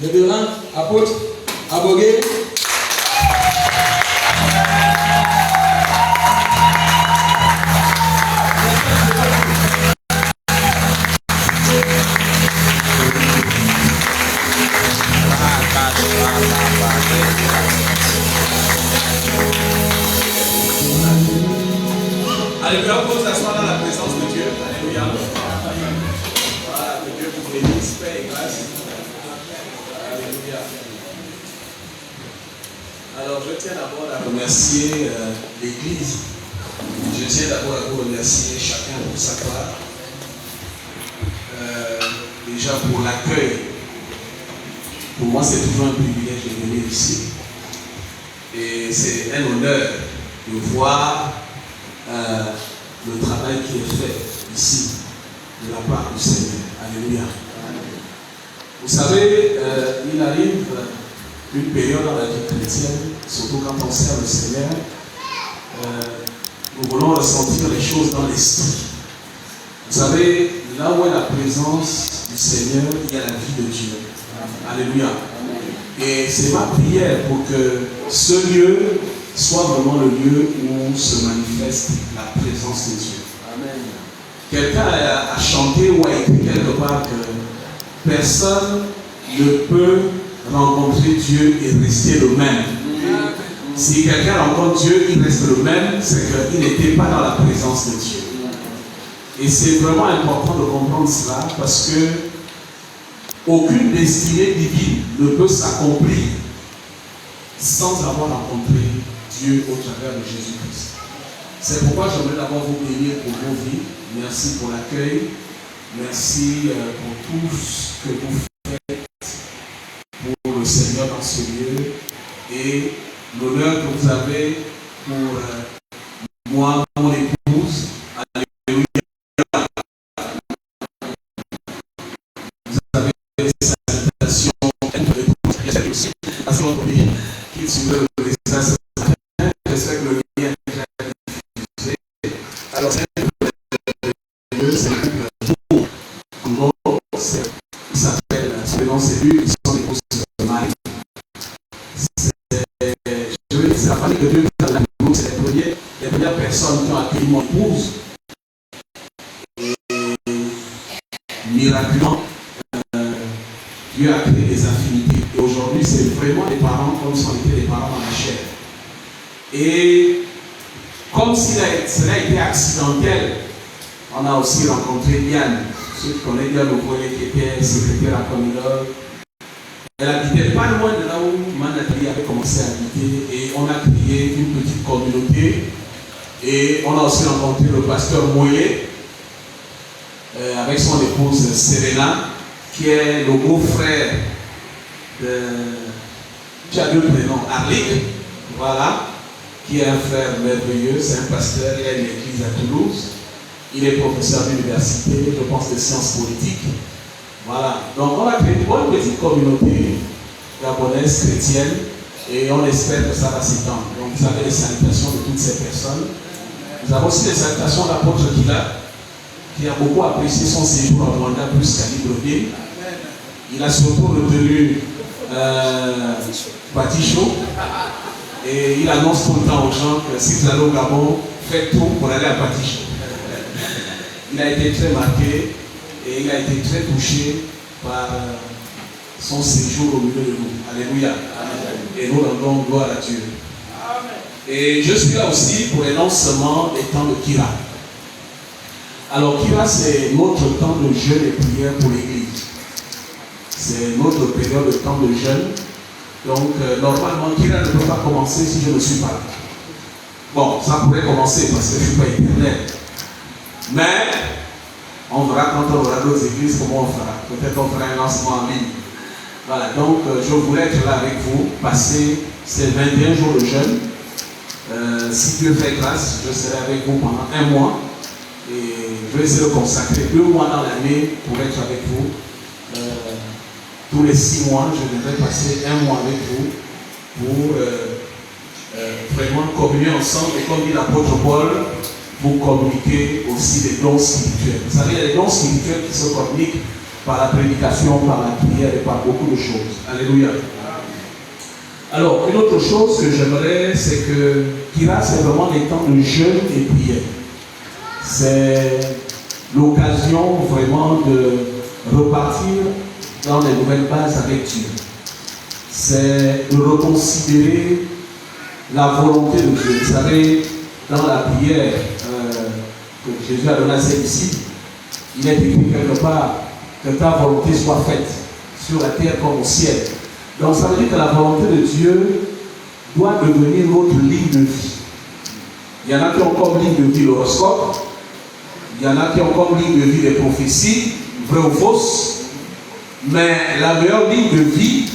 révérend, apôtre, Abogué. Alléluia, on peut s'asseoir dans la présence de Dieu. Alléluia. Voilà, que Dieu vous bénisse, paix et grâce. Alléluia. Alors, je tiens d'abord à remercier l'Église. Je tiens d'abord à vous remercier chacun pour sa part. Déjà pour l'accueil. Pour moi, c'est toujours un privilège de venir ici. Et c'est un honneur de voir le travail qui est fait ici de la part du Seigneur. Alléluia. Vous savez, il arrive une période dans la vie chrétienne, surtout quand on sert le Seigneur, nous voulons ressentir les choses dans l'esprit. Vous savez, là où est la présence du Seigneur, il y a la vie de Dieu. Alléluia. Et c'est ma prière pour que ce lieu soit vraiment le lieu où se manifeste la présence de Dieu. Amen. Quelqu'un a chanté ou a écrit quelque part que personne ne peut rencontrer Dieu et rester le même. Amen. Si quelqu'un rencontre Dieu, il reste le même, c'est qu'il n'était pas dans la présence de Dieu. Et c'est vraiment important de comprendre cela parce que aucune destinée divine ne peut s'accomplir sans avoir rencontré Dieu au travers de Jésus-Christ. C'est pourquoi j'aimerais d'abord vous bénir pour vos vies. Merci pour l'accueil. Merci pour tout ce que vous faites pour le Seigneur dans ce lieu. Et l'honneur que vous avez pour moi, mon épouse. Alléluia. Vous avez des salutations aussi. Parce qu'on dit qu'il suivait le message. J'espère que le lien est déjà diffusé. Alors, c'est un groupe il s'appelle, selon ses buts, ils sont les épouses de Marie. C'est la famille de Dieu qui est dans le groupe, c'est les premières personnes qui ont accueilli mon épouse. Et miraculeusement, Dieu a créé des affinités. Et aujourd'hui, c'est vraiment des parents comme si on était des parents dans la chair. Et comme si cela a été accidentel, on a aussi rencontré Diane. Ceux qui connaissent Diane, vous voyez qui était secrétaire à Communauté. Elle habitait pas loin de là où Manatali avait commencé à habiter. Et on a créé une petite communauté. Et on a aussi rencontré le pasteur Moye, avec son épouse Serena, qui est le beau-frère de... Tu as deux prénoms, Arlik, voilà, qui est un frère merveilleux, c'est un pasteur, il a une église à Toulouse, il est professeur d'université, je pense de sciences politiques, voilà. Donc on a créé une bonne petite communauté gabonaise, chrétienne, et on espère que ça va s'étendre. Donc vous avez les salutations de toutes ces personnes. Nous avons aussi les salutations de l'apôtre Kila, qui a beaucoup apprécié son séjour à Rwanda plus qu'à Libreville. Il a surtout retenu Baticho et il annonce tout le temps aux gens que si vous allez au Gabon, faites tout pour aller à Baticho. Il a été très marqué et il a été très touché par son séjour au milieu de nous. Alléluia. Et nous rendons gloire à Dieu. Et je suis là aussi pour les lancements des temps de Kira. Alors Kira, c'est notre temps de jeûne et prière pour l'Église. C'est notre période de temps de jeûne. Donc normalement Kira ne peut pas commencer si je ne suis pas là. Bon, ça pourrait commencer parce que je ne suis pas éternel. Mais on verra quand on aura d'autres églises comment on fera. Peut-être on fera un lancement en ligne. Voilà, donc je voulais être là avec vous, passer ces 21 jours de jeûne. Si Dieu fait grâce, je serai avec vous pendant un mois. Et je vais essayer de consacrer 2 mois dans l'année pour être avec vous. Tous les 6 mois, je devrais passer 1 mois avec vous pour vraiment communier ensemble. Et comme dit l'apôtre Paul, vous communiquez aussi des dons spirituels. Vous savez, il y a des dons spirituels qui se communiquent par la prédication, par la prière et par beaucoup de choses. Alléluia. Alors, une autre chose que j'aimerais, c'est que Kira, c'est vraiment les temps de jeûne et prière. C'est l'occasion vraiment de repartir dans les nouvelles bases avec Dieu. C'est de reconsidérer la volonté de Dieu. Vous savez, dans la prière que Jésus a donnée à ses disciples, il est écrit quelque part que ta volonté soit faite sur la terre comme au ciel. Donc ça veut dire que la volonté de Dieu doit devenir notre ligne de vie. Il y en a qui ont comme ligne de vie l'horoscope, il y en a qui ont comme ligne de vie les prophéties, vraies ou fausses, mais la meilleure ligne de vie,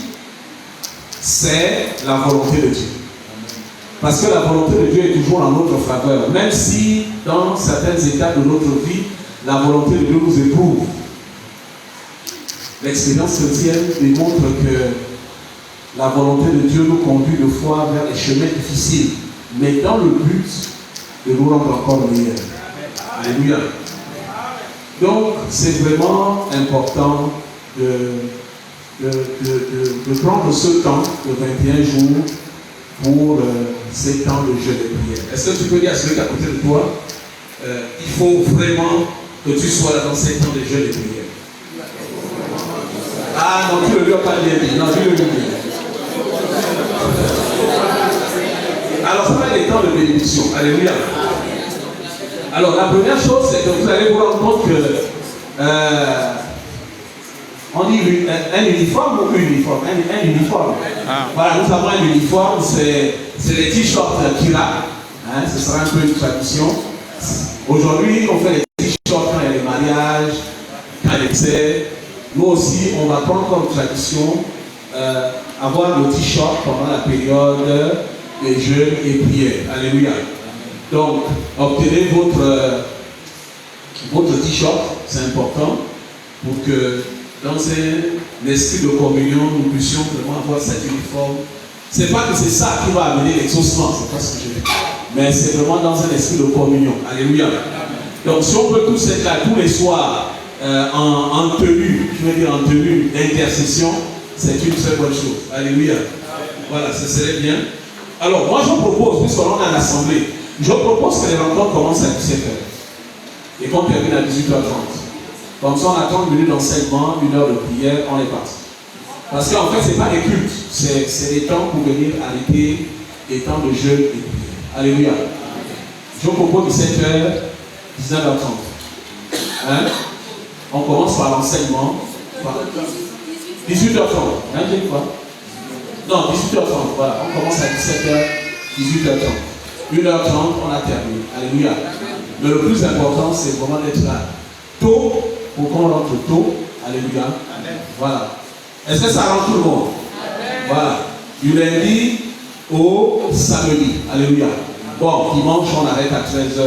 c'est la volonté de Dieu. Parce que la volonté de Dieu est toujours en notre faveur, même si dans certaines étapes de notre vie, la volonté de Dieu nous éprouve. L'expérience chrétienne démontre que la volonté de Dieu nous conduit de fois vers les chemins difficiles, mais dans le but de nous rendre encore meilleurs. Alléluia. Donc, c'est vraiment important de prendre ce temps de 21 jours pour ces temps de jeûne et prière. Est-ce que tu peux dire à celui qui est à côté de toi, il faut vraiment que tu sois là dans ces temps de jeûne et prière? Ah non, tu ne lui as pas bien dit. Non, tu le lui dis. Alors, ça va être les temps de bénédiction. Alléluia. Alors, la première chose, c'est que vous allez vous rendre compte que on dit un uniforme ou une uniforme? Un uniforme. Ah. Voilà, nous avons un uniforme, c'est les t-shirts Kira. Hein, ce sera un peu une tradition. Aujourd'hui, on fait les t-shirts quand il y a les mariages, quand il y a les excès. Nous aussi, on va prendre comme tradition avoir le t-shirt pendant la période de jeûne et prière. Alléluia. Donc, obtenez votre t-shirt, c'est important, pour que dans un esprit de communion, nous puissions vraiment avoir cet uniforme. C'est pas que c'est ça qui va amener l'exaucement, c'est pas ce que je veux dire, mais c'est vraiment dans un esprit de communion. Alléluia. Donc, si on peut tous être là tous les soirs, en tenue, je veux dire en tenue d'intercession, c'est une très bonne chose. Alléluia. Voilà, ce serait bien. Alors, moi je propose, puisqu'on est en assemblée, je propose que les rencontres commencent à 17h et qu'on termine à 18h30. Comme ça, on a 30 minutes d'enseignement, 1 heure de prière, on est parti. Parce qu'en fait, ce n'est pas des cultes, c'est des temps pour venir arrêter des temps de jeûne et prière. Alléluia. Je propose 17h, 19h30. Hein? On commence par l'enseignement. 18h30. Hein, j'ai dit quoi? Non, 18h30. Voilà. On commence à 17h, 18h30. 1h30, on a terminé. Alléluia. Mais le plus important, c'est vraiment d'être là tôt pour qu'on rentre tôt. Alléluia. Voilà. Est-ce que ça rentre tout le monde? Voilà. Du lundi au samedi. Alléluia. Bon, dimanche, on arrête à 13h.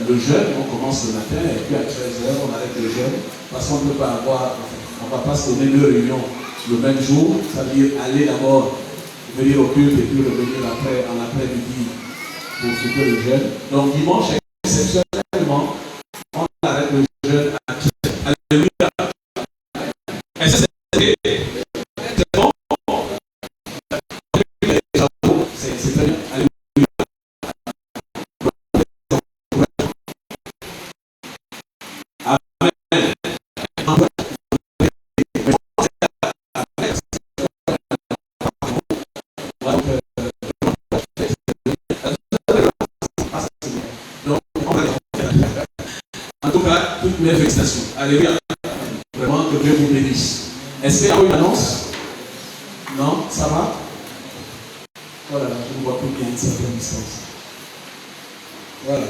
Le jeûne, on commence le matin et puis à 13h on arrête le jeûne parce qu'on ne peut pas avoir, on ne va pas se donner deux réunions le même jour, ça veut dire aller d'abord venir au culte et puis revenir après en après-midi pour couper le jeûne. Donc dimanche, exceptionnellement, on arrête le jeûne à 13h. Alléluia. Est-ce que c'est bon? C'est très bien. Alléluia. En tout cas, toutes mes félicitations. Alléluia. Vraiment que Dieu vous bénisse. Est-ce qu'il y a une annonce? Non? Ça va? Voilà, je ne vois plus bien une certaine distance. Voilà.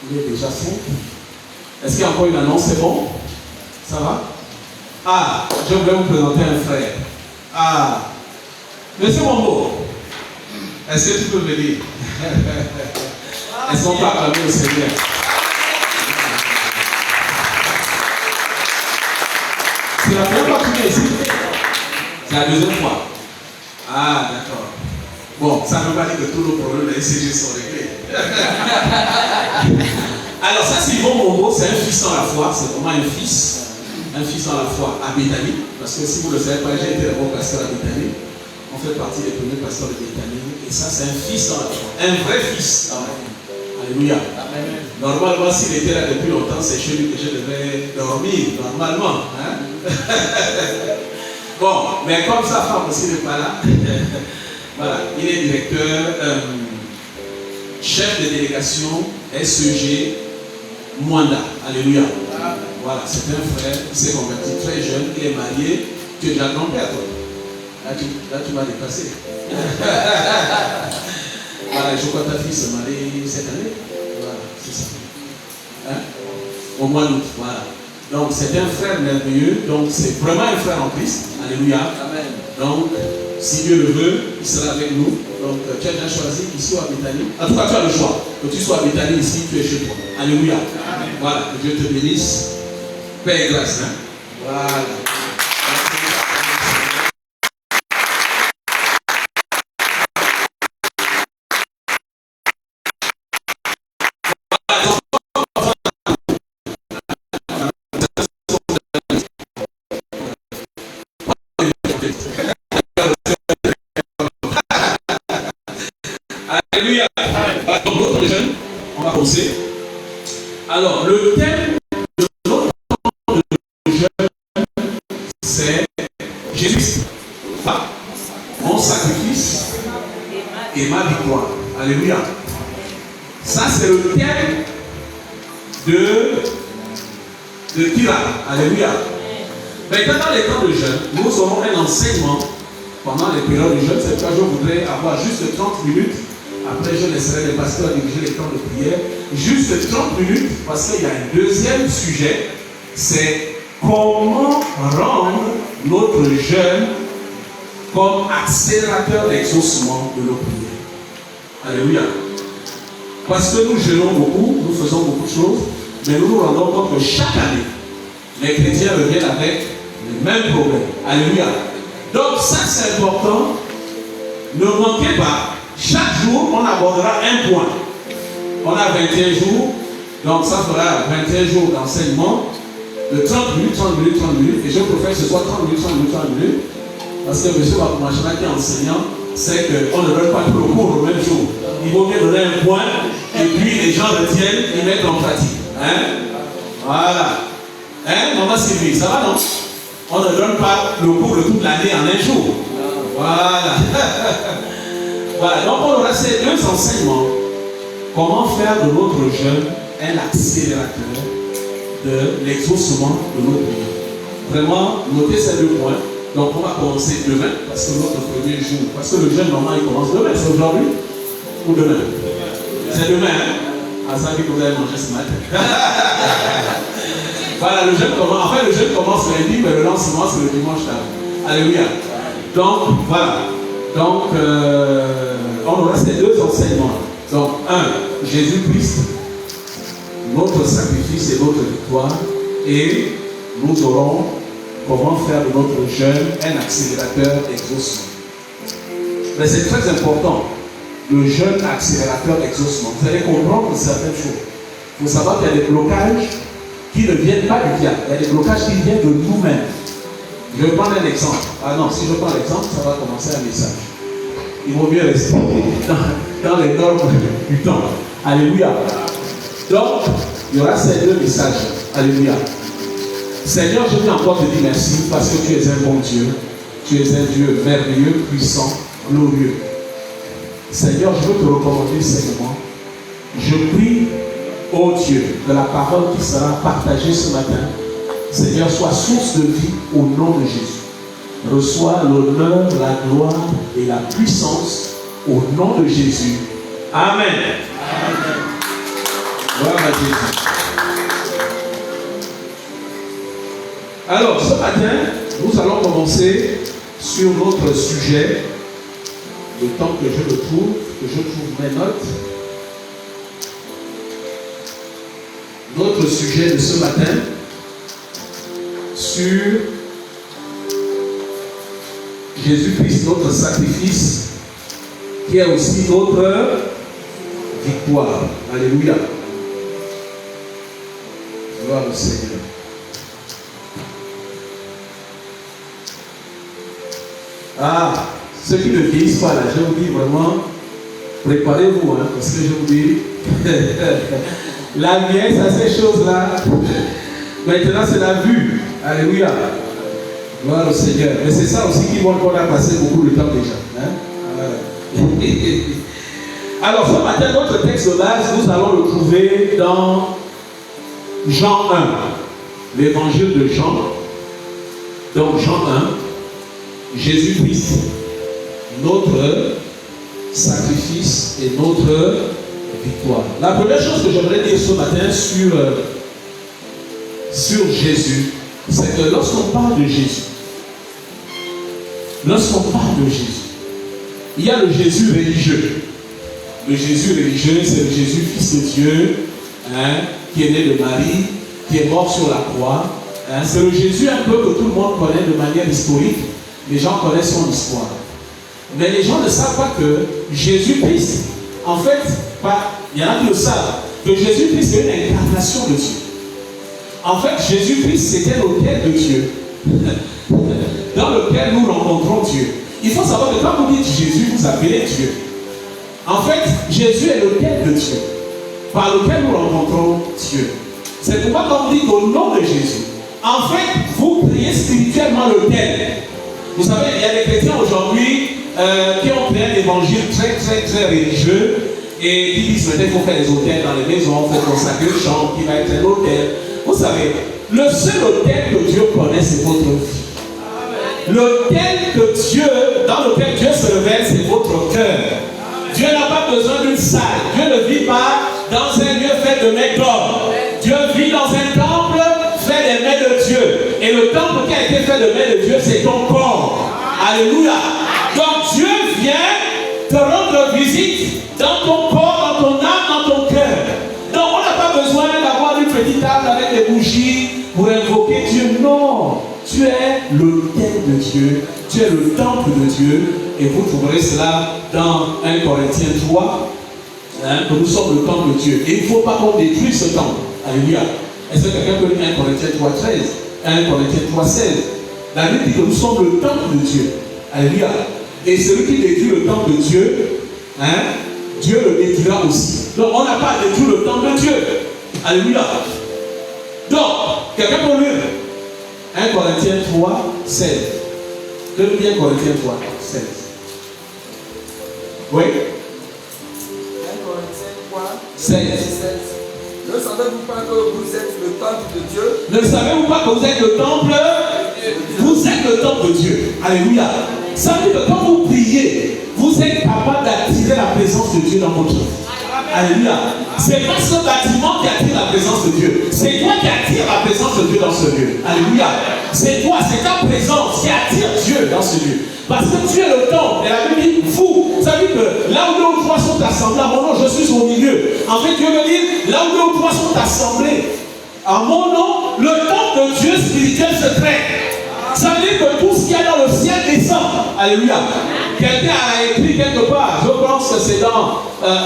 Il est déjà 5. Est-ce qu'il y a encore une annonce? C'est bon? Ça va? Ah, je voulais vous présenter un frère. Ah, Monsieur Mambo, est-ce que tu peux venir? Est-ce qu'on peut acclamer le Seigneur? C'est la première fois que tu viens ici? C'est la deuxième fois. Ah, d'accord. Bon, ça ne veut pas dire que tous nos problèmes de la SCG sont réglés. Alors ça, c'est Yvon Mambo, c'est un fils dans la foi, c'est vraiment un fils. un fils dans la foi à Béthanie, parce que si vous ne le savez pas, j'ai été d'abord pasteur à Béthanie. On fait partie des premiers pasteurs de Béthanie. Et ça, c'est un fils dans la foi. Un vrai fils dans la vie. Alléluia. Amen. Normalement, s'il était là depuis longtemps, c'est chez lui que je devais dormir. Normalement. Hein? Bon, mais comme sa femme aussi n'est pas là, voilà, il est directeur, chef de délégation SEG Mwanda. Alléluia. Voilà, c'est un frère qui s'est converti très jeune, il est marié, tu es déjà grand-père toi. Là, tu m'as dépassé. Voilà, je crois que ta fille se marie cette année. Voilà, c'est ça. Hein? Au mois d'août, voilà. Donc, c'est un frère merveilleux. Donc, c'est vraiment un frère en Christ. Alléluia. Amen. Donc, si Dieu le veut, il sera avec nous. Donc, tu as déjà choisi qu'il soit à Béthanie. En tout cas, tu as le choix. Que tu sois à Béthanie ici, tu es chez toi. Alléluia. Amen. Voilà, que Dieu te bénisse. Paix et grâce. Hein? Voilà. Alléluia. Donc, notre jeune, on va commencer. Alors, le thème de notre jeune, c'est Jésus, mon sacrifice et ma victoire. Alléluia. Ça, c'est le thème de Kira. Alléluia. Maintenant, dans les temps de jeûne, nous aurons un enseignement pendant les périodes de jeûne. C'est pourquoi je voudrais avoir juste 30 minutes. Après, je laisserai les pasteurs diriger les temps de prière. Juste 30 minutes, parce qu'il y a un deuxième sujet. C'est comment rendre notre jeûne comme accélérateur d'exaucement de nos prières. Alléluia. Parce que nous jeûnons beaucoup, nous faisons beaucoup de choses, mais nous nous rendons compte que chaque année, les chrétiens reviennent avec les mêmes problèmes. Alléluia. Donc ça c'est important. Ne manquez pas. Chaque jour, on abordera un point. On a 21 jours. Donc ça fera 21 jours d'enseignement de 30 minutes, 30 minutes, 30 minutes. Et je préfère que ce soit 30 minutes, 30 minutes, 30 minutes. Parce que M. Bakoumachana qui est enseignant, c'est qu'on ne donne pas tout le cours au même jour. Il vaut mieux donner un point et puis les gens retiennent et mettent en pratique. Hein? Voilà. Hein, maman Sylvie, ça va non? On ne donne pas le cours de toute l'année en un jour. Voilà. Voilà. Donc on aura ces deux enseignements. Comment faire de notre jeûne un accélérateur de l'exaucement de nos prières. Vraiment, notez ces deux points. Donc on va commencer demain, parce que notre premier jour, parce que le jeûne normal il commence demain, c'est aujourd'hui ou demain? C'est demain, hein? À ça que vous avez mangé ce matin. Voilà, le jeûne commence, enfin le jeûne commence lundi, mais le lancement c'est le dimanche tard. Alléluia. Donc voilà. Donc on aura ces deux enseignements. Donc Jésus-Christ, notre sacrifice et notre victoire, et nous aurons comment faire de notre jeûne un accélérateur d'exaucement. Mais c'est très important, le jeûne accélérateur d'exaucement. Vous allez comprendre certaines choses. Il faut savoir qu'il y a des blocages qui ne viennent pas du diable. Il y a des blocages qui viennent de nous-mêmes. Je vais prendre un exemple. Ah non, si je prends l'exemple, ça va commencer un message. Il vaut mieux rester dans les normes du temps. Alléluia. Donc, il y aura ces deux messages. Alléluia. Seigneur, je viens encore te dire merci parce que tu es un bon Dieu. Tu es un Dieu merveilleux, puissant, glorieux. Seigneur, je veux te recommander ces moments. Je prie, ô Dieu, que la parole qui sera partagée ce matin, Seigneur, soit source de vie au nom de Jésus. Reçois l'honneur, la gloire et la puissance au nom de Jésus. Amen. Amen. Gloire à Jésus. Alors, ce matin, nous allons commencer sur notre sujet. Le temps que je trouve mes notes. Notre sujet de ce matin sur Jésus-Christ, notre sacrifice, qui est aussi notre victoire. Alléluia. Gloire au Seigneur. Ah, ceux qui ne vieillissent pas là, je vous dis vraiment, préparez-vous, hein, parce que je vous dis, la vieillesse à ces choses-là, maintenant c'est la vue. Alléluia. Gloire au Seigneur. Mais c'est ça aussi qui montre qu'on a passé beaucoup de temps déjà. Hein? Alors ce matin, notre texte de base, nous allons le trouver dans Jean 1, l'évangile de Jean. Donc Jean 1, Jésus-Christ, notre sacrifice et notre victoire. La première chose que j'aimerais dire ce matin sur Jésus, c'est que lorsqu'on parle de Jésus, il y a le Jésus religieux. Le Jésus religieux, c'est le Jésus fils de Dieu, hein, qui est né de Marie, qui est mort sur la croix. Hein. C'est le Jésus un peu que tout le monde connaît de manière historique. Les gens connaissent son histoire. Mais les gens ne savent pas que Jésus-Christ, en fait, il y en a qui le savent, que Jésus-Christ est une incarnation de Dieu. En fait, Jésus-Christ, c'était l'autel de Dieu, dans lequel nous rencontrons Dieu. Il faut savoir que quand vous dites Jésus, vous appelez Dieu. En fait, Jésus est l'autel de Dieu, par lequel nous rencontrons Dieu. C'est pourquoi quand vous dites au nom de Jésus, en fait, vous priez spirituellement l'autel. Vous savez, il y a des chrétiens aujourd'hui qui ont créé un évangile très, très, très religieux et qui disent peut-être qu'il faut faire des autels dans les maisons, il faut consacrer le champ qui va être un autel. Vous savez, le seul autel que Dieu connaît, c'est votre vie. L'autel que Dieu, dans lequel Dieu se révèle, c'est votre cœur. Dieu n'a pas besoin d'une salle. Dieu ne vit pas dans un lieu fait de mains d'homme. Dieu vit dans un temple fait des mains de Dieu. Et le temple qui a été fait de mains de Dieu, c'est ton corps. Alléluia. Donc Dieu vient te rendre visite dans ton corps, dans ton âme, dans ton cœur. Donc on n'a pas besoin d'avoir une petite table avec des bougies pour invoquer Dieu. Non. Tu es l'autel de Dieu. Tu es le temple de Dieu. Et vous trouverez cela dans 1 Corinthiens 3. Hein, que nous sommes le temple de Dieu. Et il ne faut pas qu'on détruise ce temple. Alléluia. Est-ce que quelqu'un peut lire 1 Corinthiens 3, 13, 1 Corinthiens 3, 16? La Bible dit que nous sommes le temple de Dieu. Alléluia. Et celui qui détruit le temple de Dieu, hein, Dieu le détruira aussi. Donc on n'a pas détruit le temple de Dieu. Alléluia. Donc, quelqu'un peut lire 1 Corinthiens 3, 16. Donne bien Corinthiens 3, 16. Oui. 1 Corinthiens 3, 16. 16. Ne savez-vous pas que vous êtes le temple de Dieu? Ne savez-vous pas que vous êtes le temple? Vous êtes le temple de Dieu. Alléluia. Ça veut dire que quand vous priez, vous êtes capable d'attirer la présence de Dieu dans votre vie. Alléluia. C'est pas ce bâtiment qui attire la présence de Dieu. C'est toi qui attire la présence de Dieu dans ce lieu. Alléluia. C'est toi, c'est ta présence qui attire Dieu dans ce lieu. Parce que tu es le temple. Et la Bible dit, vous savez que là où deux ou trois sont assemblés, à mon nom, je suis au milieu. En fait, Dieu veut dire, là où deux ou trois sont assemblés, à mon nom, le temple de Dieu spirituel se traite. Ça veut dire que tout ce qu'il y a dans le ciel descend. Alléluia. Quelqu'un a écrit quelque part, je pense que c'est dans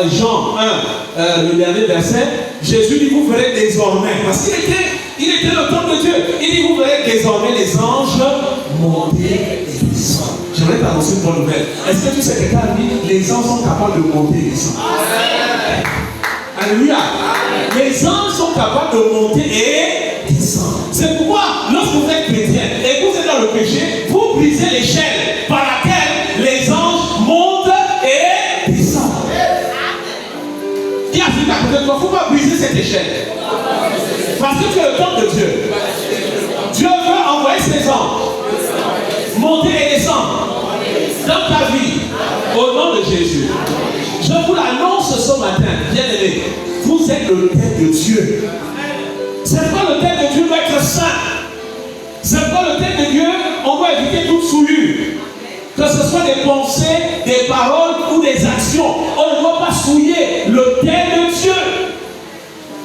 Jean 1, le dernier verset. Jésus dit, vous verrez désormais. Parce qu'il était le temple de Dieu. Il dit, vous verrez désormais les anges monter et descendre. J'aimerais t'annoncer une bonne nouvelle. Est-ce que tu sais que quelqu'un a dit, les anges sont capables de monter et descendre? Alléluia. Les anges sont capables de monter et descendre. C'est pourquoi, lorsque vous êtes chrétien et que vous êtes dans le péché, vous brisez l'échelle par laquelle les anges montent et descendent. Dis à celui à côté de toi, il ne faut pas briser cette échelle. Parce que tu es le temple de Dieu. Dieu veut envoyer ses anges monter et descendre dans ta vie au nom de Jésus. Je vous l'annonce ce matin, bien-aimés, vous êtes le temple de Dieu. C'est pas le temple de Dieu doit être saint. C'est pas le temple de Dieu, on doit éviter toute souillure. Que ce soit des pensées, des paroles ou des actions. On ne doit pas souiller le temple de Dieu.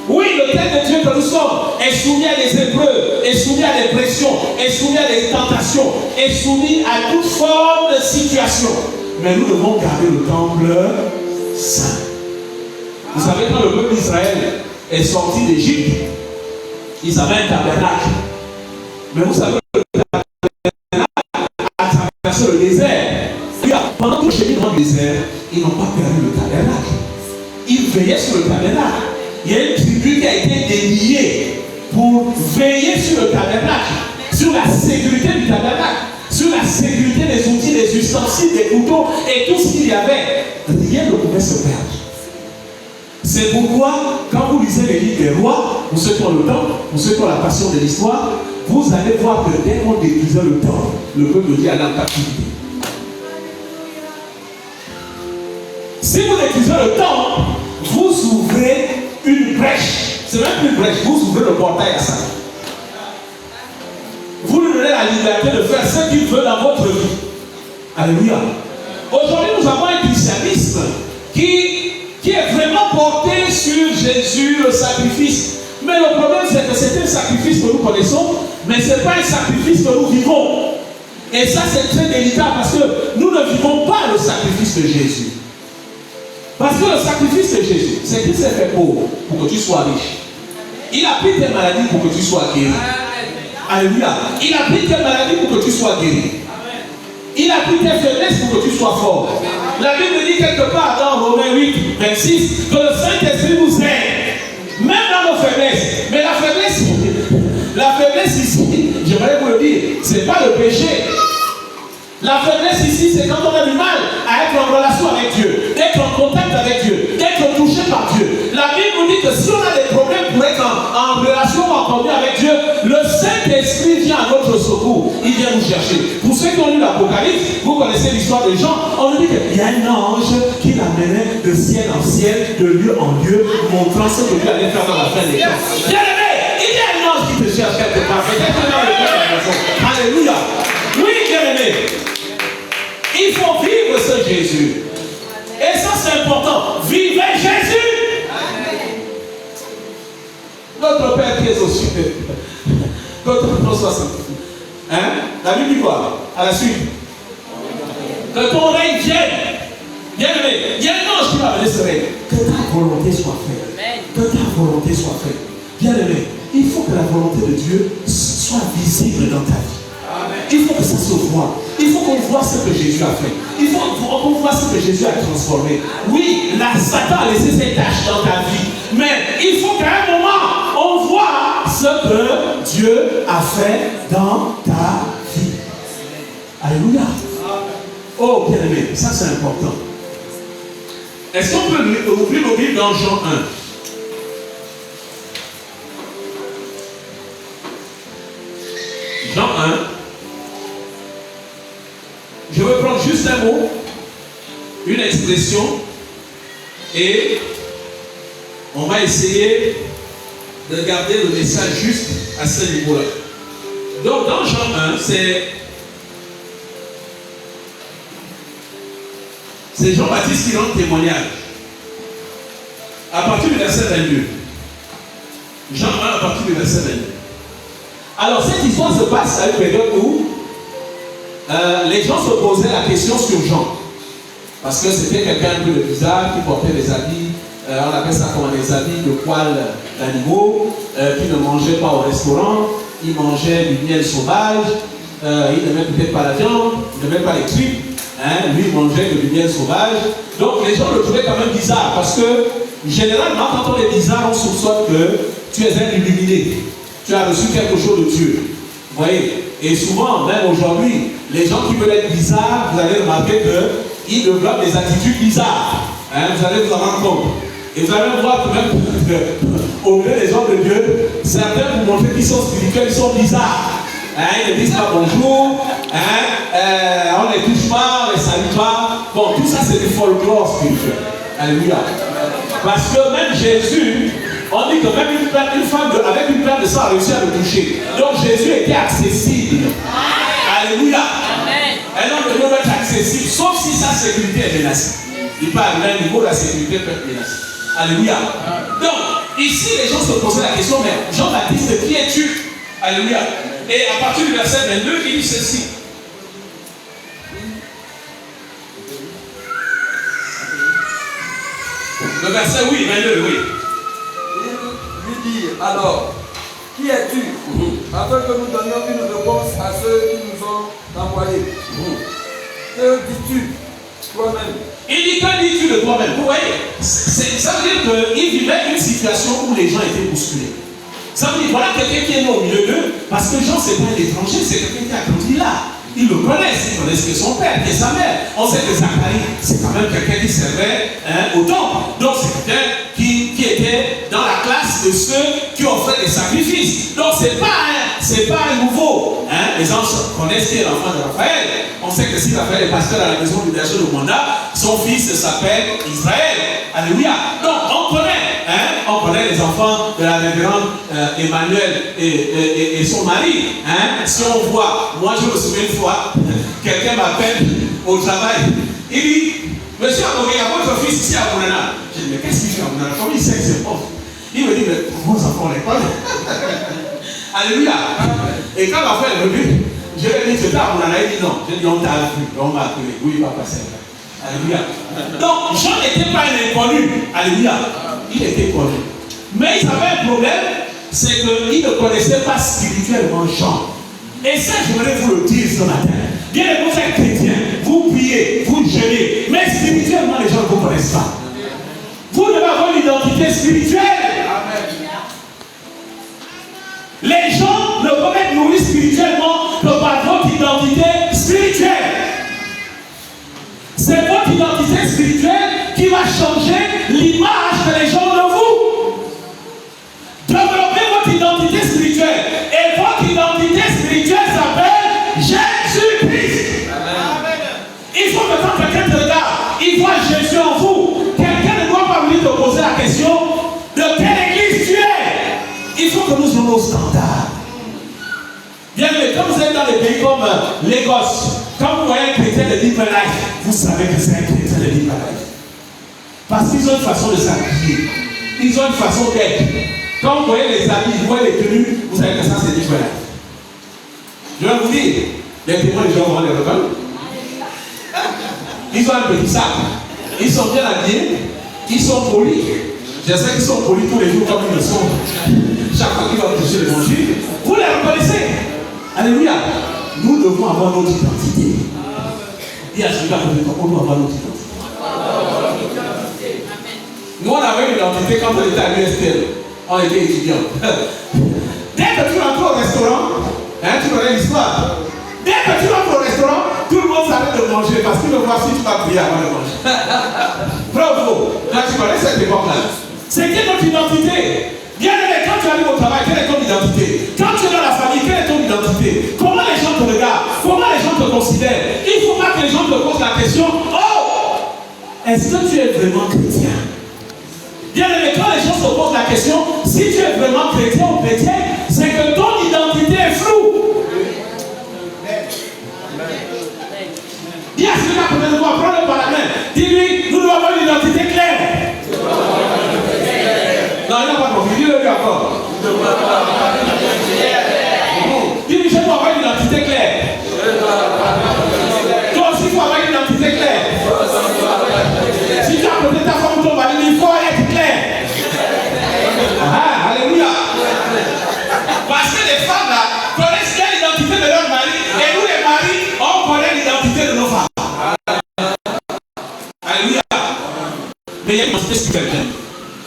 Oui, le temple de Dieu que nous sommes est soumis à des épreuves, est soumis à des pressions, est soumis à des tentations, est soumis à toute forme de situation. Mais nous devons garder le temple saint. Vous savez, quand le peuple d'Israël est sorti d'Égypte, ils avaient un tabernacle. Mais vous savez, le tabernacle a traversé le désert. du désert, ils n'ont pas perdu le tabernacle. Ils veillaient sur le tabernacle. Il y a une tribu qui a été déliée pour veiller sur le tabernacle, sur la sécurité du tabernacle, sur la sécurité des outils, des ustensiles, des couteaux et tout ce qu'il y avait. Rien ne pouvait se perdre. C'est pourquoi, quand vous lisez les livres des rois, pour ceux qui ont le temps, pour ceux qui ont la passion de l'histoire, vous allez voir que dès qu'on détruisait le temple, le peuple de Dieu allait en captivité. Si vous détruisez le temple, vous ouvrez une brèche. C'est même plus une brèche, vous ouvrez le portail à ça. Vous lui donnez la liberté de faire ce qu'il veut dans votre vie. Alléluia. Aujourd'hui, nous avons un christianisme qui est vraiment porté sur Jésus, le sacrifice. Mais le problème, c'est que c'est un sacrifice que nous connaissons, mais ce n'est pas un sacrifice que nous vivons. Et ça, c'est très délicat parce que nous ne vivons pas le sacrifice de Jésus. Parce que le sacrifice de Jésus, c'est qu'il s'est fait pauvre pour que tu sois riche. Il a pris tes maladies pour que tu sois guéri. Alléluia. Il a pris tes maladies pour que tu sois guéri. Il a pris tes faiblesses pour que tu sois fort. La Bible dit quelque part dans Romains 8, 26 que le Saint-Esprit nous aide, même dans nos faiblesses. Mais la faiblesse ici, j'aimerais vous le dire, ce n'est pas le péché. La faiblesse ici, c'est quand on a du mal à être en relation avec Dieu, d'être en contact avec Dieu, d'être touché par Dieu. La Bible nous dit que si on a des problèmes pour être en relation ou en contact avec Dieu, le Saint-Esprit vient à notre secours. Il vient nous chercher. Pour ceux qui ont lu l'Apocalypse, vous connaissez l'histoire de Jean. On nous dit qu'il y a un ange qui l'amenait de ciel en ciel, de lieu en lieu, montrant ce que Dieu allait faire dans la fin des temps. Bien-aimé, il y a un ange qui te cherche quelque part. Peut-être dans le cœur de la maison. Alléluia. Oui, bien-aimé. Il faut vivre ce Jésus. Et ça, c'est important. Vivez Jésus. Notre Père qui est aux cieux. Notre nom soit sanctifié. La Bible dit quoi? À la suite. Que ton règne vienne. Bien-aimé, il y a un ange qui va venir ce règne. Que ta volonté soit faite. Que ta volonté soit faite. Bien-aimé, il faut que la volonté de Dieu soit visible dans ta vie. Il faut que ça se voit. Il faut qu'on voit ce que Jésus a fait. Il faut qu'on voit ce que Jésus a transformé. Oui, Satan a laissé ses tâches dans ta vie. Mais il faut qu'à un moment, on voit ce que Dieu a fait dans ta vie. Alléluia. Oh, bien-aimé, ça c'est important. Est-ce qu'on peut ouvrir nos Bibles dans Jean 1? Jean 1. Je veux prendre juste un mot, une expression, et on va essayer de garder le message juste à ce niveau-là. Donc dans Jean 1, c'est Jean-Baptiste qui rend témoignage. À partir du verset 22. Jean 1 à partir du verset 22. Alors cette histoire se passe à une période où les gens se posaient la question sur Jean. Parce que c'était quelqu'un un peu de bizarre qui portait des habits, on appelle ça comme des habits de poils d'animaux, qui ne mangeait pas au restaurant, il mangeait du miel sauvage, il n'aimait peut-être pas la viande, il n'aimait pas les tripes, lui il mangeait du miel sauvage. Donc les gens le trouvaient quand même bizarre, parce que généralement quand on est bizarre, on soupçonne que tu es un illuminé, tu as reçu quelque chose de Dieu. Vous voyez? Et souvent, même aujourd'hui, les gens qui veulent être bizarres, vous allez remarquer qu'ils développent des attitudes bizarres. Vous allez vous en rendre compte. Et vous allez voir que même au milieu des hommes de Dieu, certains vous montrent qu'ils sont spirituels, ils sont bizarres. Ils ne disent pas bonjour, on ne les touche pas, on ne les salue pas. Bon, tout ça c'est du folklore spirituel. Alléluia. Parce que même Jésus, on dit que même une femme avec une plainte de sang a réussi à le toucher. Donc Jésus était accessible. Alléluia. Un homme de Dieu doit être accessible, sauf si sa sécurité est menacée. Il peut arriver à un niveau où la sécurité peut être menacée. Alléluia. Donc, ici, les gens se posaient la question, mais Jean-Baptiste, qui es-tu? Alléluia. Et à partir du verset 22, il dit ceci. Le verset, oui, 22, oui. Il lui dit, alors, qui es-tu? Afin que nous donnions une réponse à ceux qui nous ont envoyés. Que dis-tu? Toi-même. Il dit que dis-tu de toi-même? Vous voyez, ça veut dire qu'il vivait une situation où les gens étaient bousculés. Ça veut dire, voilà quelqu'un qui est né au milieu d'eux, parce que Jean, c'est pas un étranger, c'est quelqu'un qui a grandi là. Ils le connaissent, ils connaissent que son père et sa mère. On sait que Zacharie, c'est quand même quelqu'un qui servait au temple. Donc c'est quelqu'un qui était dans la classe de ceux qui offraient des sacrifices. Donc c'est pas un nouveau. Les gens connaissent qui est l'enfant de Raphaël. On sait que si Raphaël est pasteur à la maison du berger de Mwanda, son fils s'appelle Israël. Alléluia. Donc on connaît les enfants de la révérende Emmanuel et son mari. Si on voit, moi je me souviens une fois, quelqu'un m'appelle au travail. Il dit, monsieur Abogué, il y a votre fils ici à Mounana. Je dis, mais qu'est-ce qu'il fait à Mounana? Comment il sait que c'est pauvre? Il me dit, mais vos enfants l'école. Alléluia. Et quand ma frère est venue, je lui ai dit, tu es à Mounana? Il dit non. Je lui ai dit, on t'a appris, on m'a appelé. Oui, il va passer. Alléluia. Donc, Jean n'était pas un inconnu. Alléluia. Il était connu. Mais il avait un problème, c'est qu'il ne connaissait pas spirituellement Jean. Et ça, j'aimerais vous le dire ce matin. Bien que vous êtes chrétiens, vous priez, vous jeûnez, mais spirituellement, les gens ne vous connaissent pas. Vous devez avoir une identité spirituelle. Les gens ne peuvent être nourris spirituellement que par votre identité spirituelle. C'est votre identité spirituelle qui va changer l'image que les gens ont de vous. Développez votre identité spirituelle. Et votre identité spirituelle s'appelle Jésus-Christ. Il faut que quand quelqu'un te regarde, il voit Jésus en vous. Quelqu'un ne doit pas venir te poser la question de quelle église tu es. Il faut que nous soyons nos standards. Bien aimé, quand vous êtes dans des pays comme Lagos, quand vous voyez un chrétien de Deeper Life, vous savez que c'est un chrétien de Deeper Life. Parce qu'ils ont une façon de s'habiller. Ils ont une façon d'être. Quand vous voyez les habits, vous voyez les tenues, vous savez que ça c'est Deeper Life. Je vais vous dire, les témoins, les gens vont les reconnaître. Ils ont un petit sac. Ils sont bien habillés. Ils sont polis. Je sais qu'ils sont polis tous les jours comme ils le sont. Chaque fois qu'ils vont toucher l'évangile, vous les reconnaissez. Alléluia. Nous devons avoir notre identité. Dis à celui-là, on doit avoir notre identité. Nous, on avait une identité quand on était à l'USTL. On était étudiants. Dès que tu rentres au restaurant, tu connais l'histoire. Dès que tu rentres au restaurant, tout le monde s'arrête de manger parce qu'il veut voir si tu vas prier avant de manger. Bravo. Là, tu connais cette époque-là. C'était notre identité. Bien aimé, quand tu arrives au travail, quelle est ton identité? Quand tu es dans la famille, quelle est ton identité? Comment les gens te regardent? Comment les gens te considèrent? Il ne faut pas que les gens te posent la question, oh, est-ce que tu es vraiment chrétien? Bien aimé, quand les gens se posent la question, si tu es vraiment chrétien ou chrétien, c'est que ton identité est floue. Dis à celui-là à côté de toi, prends-le par la main. Dis-lui, nous devons avoir une identité claire. Non, il n'a pas compris. Dis-le lui encore. Dis-lui, je dois avoir une identité claire. Toi aussi, il faut avoir une identité claire. Si tu as côté ta femme ou ton mari, il faut être clair. Ah, alléluia. Parce que les femmes là connaissent bien l'identité de leur mari. Et nous, les maris, on connaît l'identité de nos femmes. Alléluia. Mais il y a une identité spirituelle.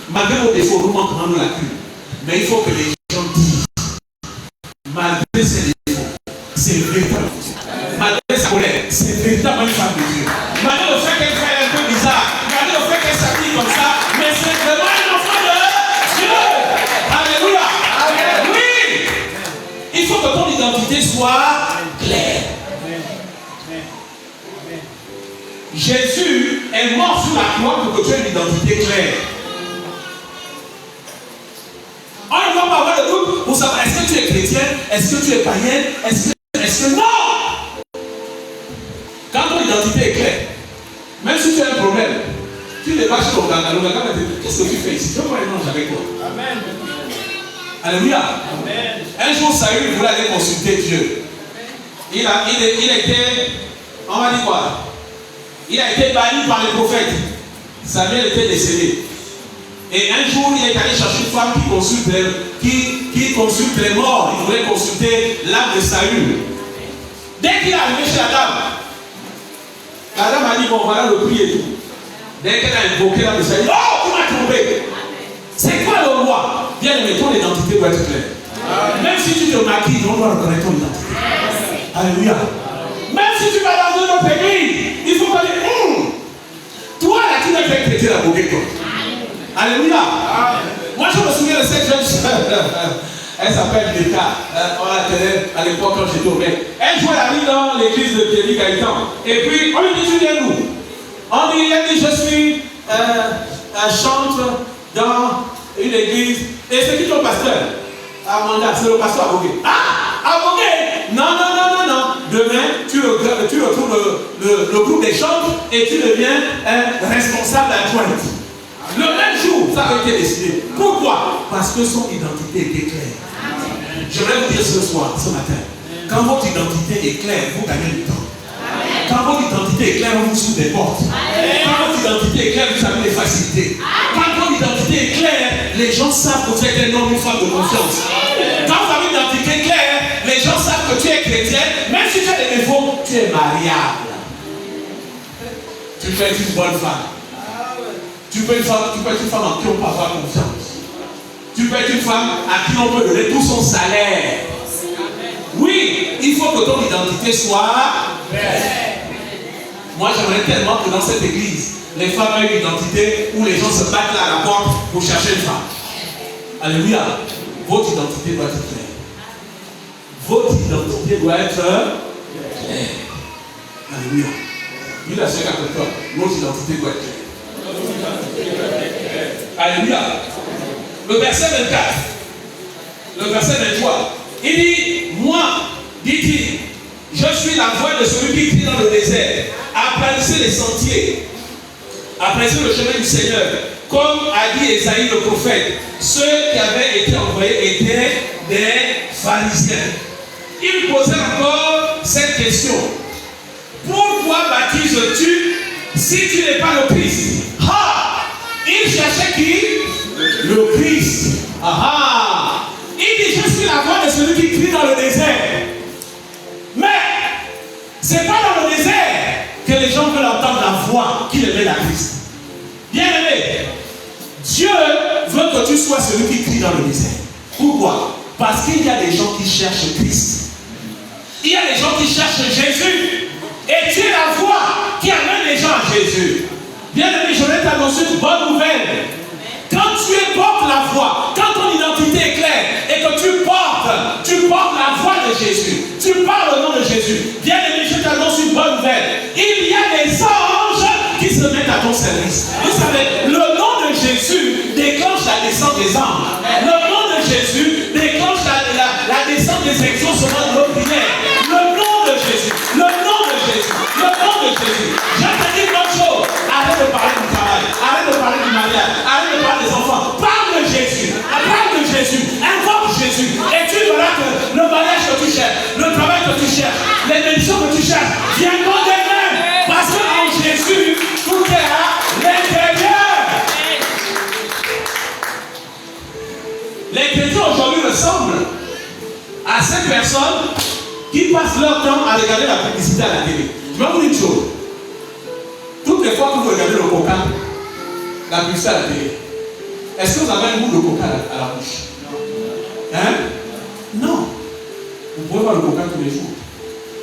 Malgré nos défauts, nous manquons nos lacunes. Mais il faut que les gens disent, malgré ses défauts, c'est véritable. Malgré sa colère, c'est véritablement une femme de Dieu. Malgré le fait qu'elle fait un peu bizarre, malgré le fait qu'elle s'habille comme ça, mais c'est vraiment un enfant de Dieu. Alléluia. Oui. Il faut que ton identité soit claire. Jésus est mort sur la croix pour que tu aies une identité claire. On ne va pas avoir de doute pour savoir est-ce que tu es chrétien, est-ce que tu es païen, est-ce que non. Quand ton identité est claire, même si tu as un problème, tu ne vas pas chez ton gars, le gars va te dire qu'est-ce que tu fais ici? Je veux pas manger avec toi. Amen. Alléluia. Amen. Un jour, Saül voulait aller consulter Dieu. Il a été, on va dire quoi? Il a été banni par les prophètes. Samuel était décédé. Et un jour, il est allé chercher une femme qui consulte les morts. Il voulait consulter l'âme de Saül. Dès qu'il est arrivé chez la dame a dit, dit, bon, voilà le prix et tout. Dès qu'elle a invoqué la Messiah, elle dit, oh, tu m'as trompé. C'est quoi le roi? Bien aimé, ton identité doit être claire. Même si tu te maquilles, on doit reconnaître ton identité. Alléluia. Même si tu vas dans une autre église, il faut pas dire, toi là, tu n'as pas chrétien à boguer toi. Alléluia. Moi, je me souviens de cette jeune soeur. Elle s'appelle Leka. On la tenait à l'époque quand j'étais au mec. Elle jouait la vie dans l'église de Thierry Gaëtan. Et puis, on lui dit, tu viens d'où? Elle dit, je suis un chantre dans une église. Et c'est qui ton pasteur? Amanda, c'est le pasteur Abogué. Ah, Abogué? Non. Demain, tu retrouves le groupe des chantres et tu deviens un responsable adjoint. Le même jour, ça a été décidé. Pourquoi? Parce que son identité était claire. Je vais vous dire ce soir, ce matin, quand votre identité est claire, vous gagnez du temps. Quand votre identité est claire, vous s'ouvrez des portes. Quand votre identité est claire, vous avez des facilités. Quand votre identité est claire, les gens savent que vous êtes un homme, une femme de confiance. Quand vous avez une identité claire, les gens savent que tu es chrétien, même si tu as des défauts, tu es mariable. Tu peux être une bonne femme. Tu peux être une femme en qui on peut avoir confiance. Tu peux être une femme à qui on peut donner tout son salaire. Oui, il faut que ton identité soit claire. Moi, j'aimerais tellement que dans cette église, les femmes aient une identité où les gens se battent là à la porte pour chercher une femme. Alléluia. Votre identité doit être claire. Votre identité doit être claire. Alléluia. Dis la seule à côté de toi, notre identité doit être claire. Alléluia. Le verset 24, le verset 23, il dit, moi, dit-il, je suis la voix de celui qui crie dans le désert. Aplanissez les sentiers, aplanissez le chemin du Seigneur. Comme a dit Esaïe le prophète, ceux qui avaient été envoyés étaient des pharisiens. Il posait encore cette question. Pourquoi baptises-tu si tu n'es pas le Christ? Il cherchait qui? Le Christ. Il dit, je suis la voix de celui qui crie dans le désert. Mais, ce n'est pas dans le désert que les gens veulent entendre la voix qui révèle la Christ. Bien aimé, Dieu veut que tu sois celui qui crie dans le désert. Pourquoi? Parce qu'il y a des gens qui cherchent Christ. Il y a des gens qui cherchent Jésus. Et tu es la voix qui amène les gens à Jésus. Bien aimé, je vais t'annoncer une bonne nouvelle. Quand tu portes la voix, quand ton identité est claire et que tu portes la voix de Jésus, tu parles au nom de Jésus. Bien aimé, je t'annonce une bonne nouvelle. Il y a des anges qui se mettent à ton service. Vous savez, le nom de Jésus déclenche la descente des anges. Le nom de Jésus déclenche la descente des exaucements de l'ordinaire. Le nom de Jésus, le nom de Jésus, le nom de Jésus. Je te dis une autre chose. Arrête de parler du travail, arrête de parler du mariage, arrête de parler des enfants. Parle de Jésus, invoque Jésus. Et tu verras que le mariage que tu cherches, le travail que tu cherches, les bénédictions que tu cherches, viendront d'elles-mêmes. Parce qu'en Jésus, tout est à l'intérieur. Les chrétiens aujourd'hui ressemblent à ces personnes qui passent leur temps à regarder la publicité à la télé. Je vais vous dire une chose. Toutes les fois que vous regardez le coca, la publicité à la télé, est-ce que vous avez un goût de coca à la bouche? Hein? Non. Vous pouvez voir le coca tous les jours.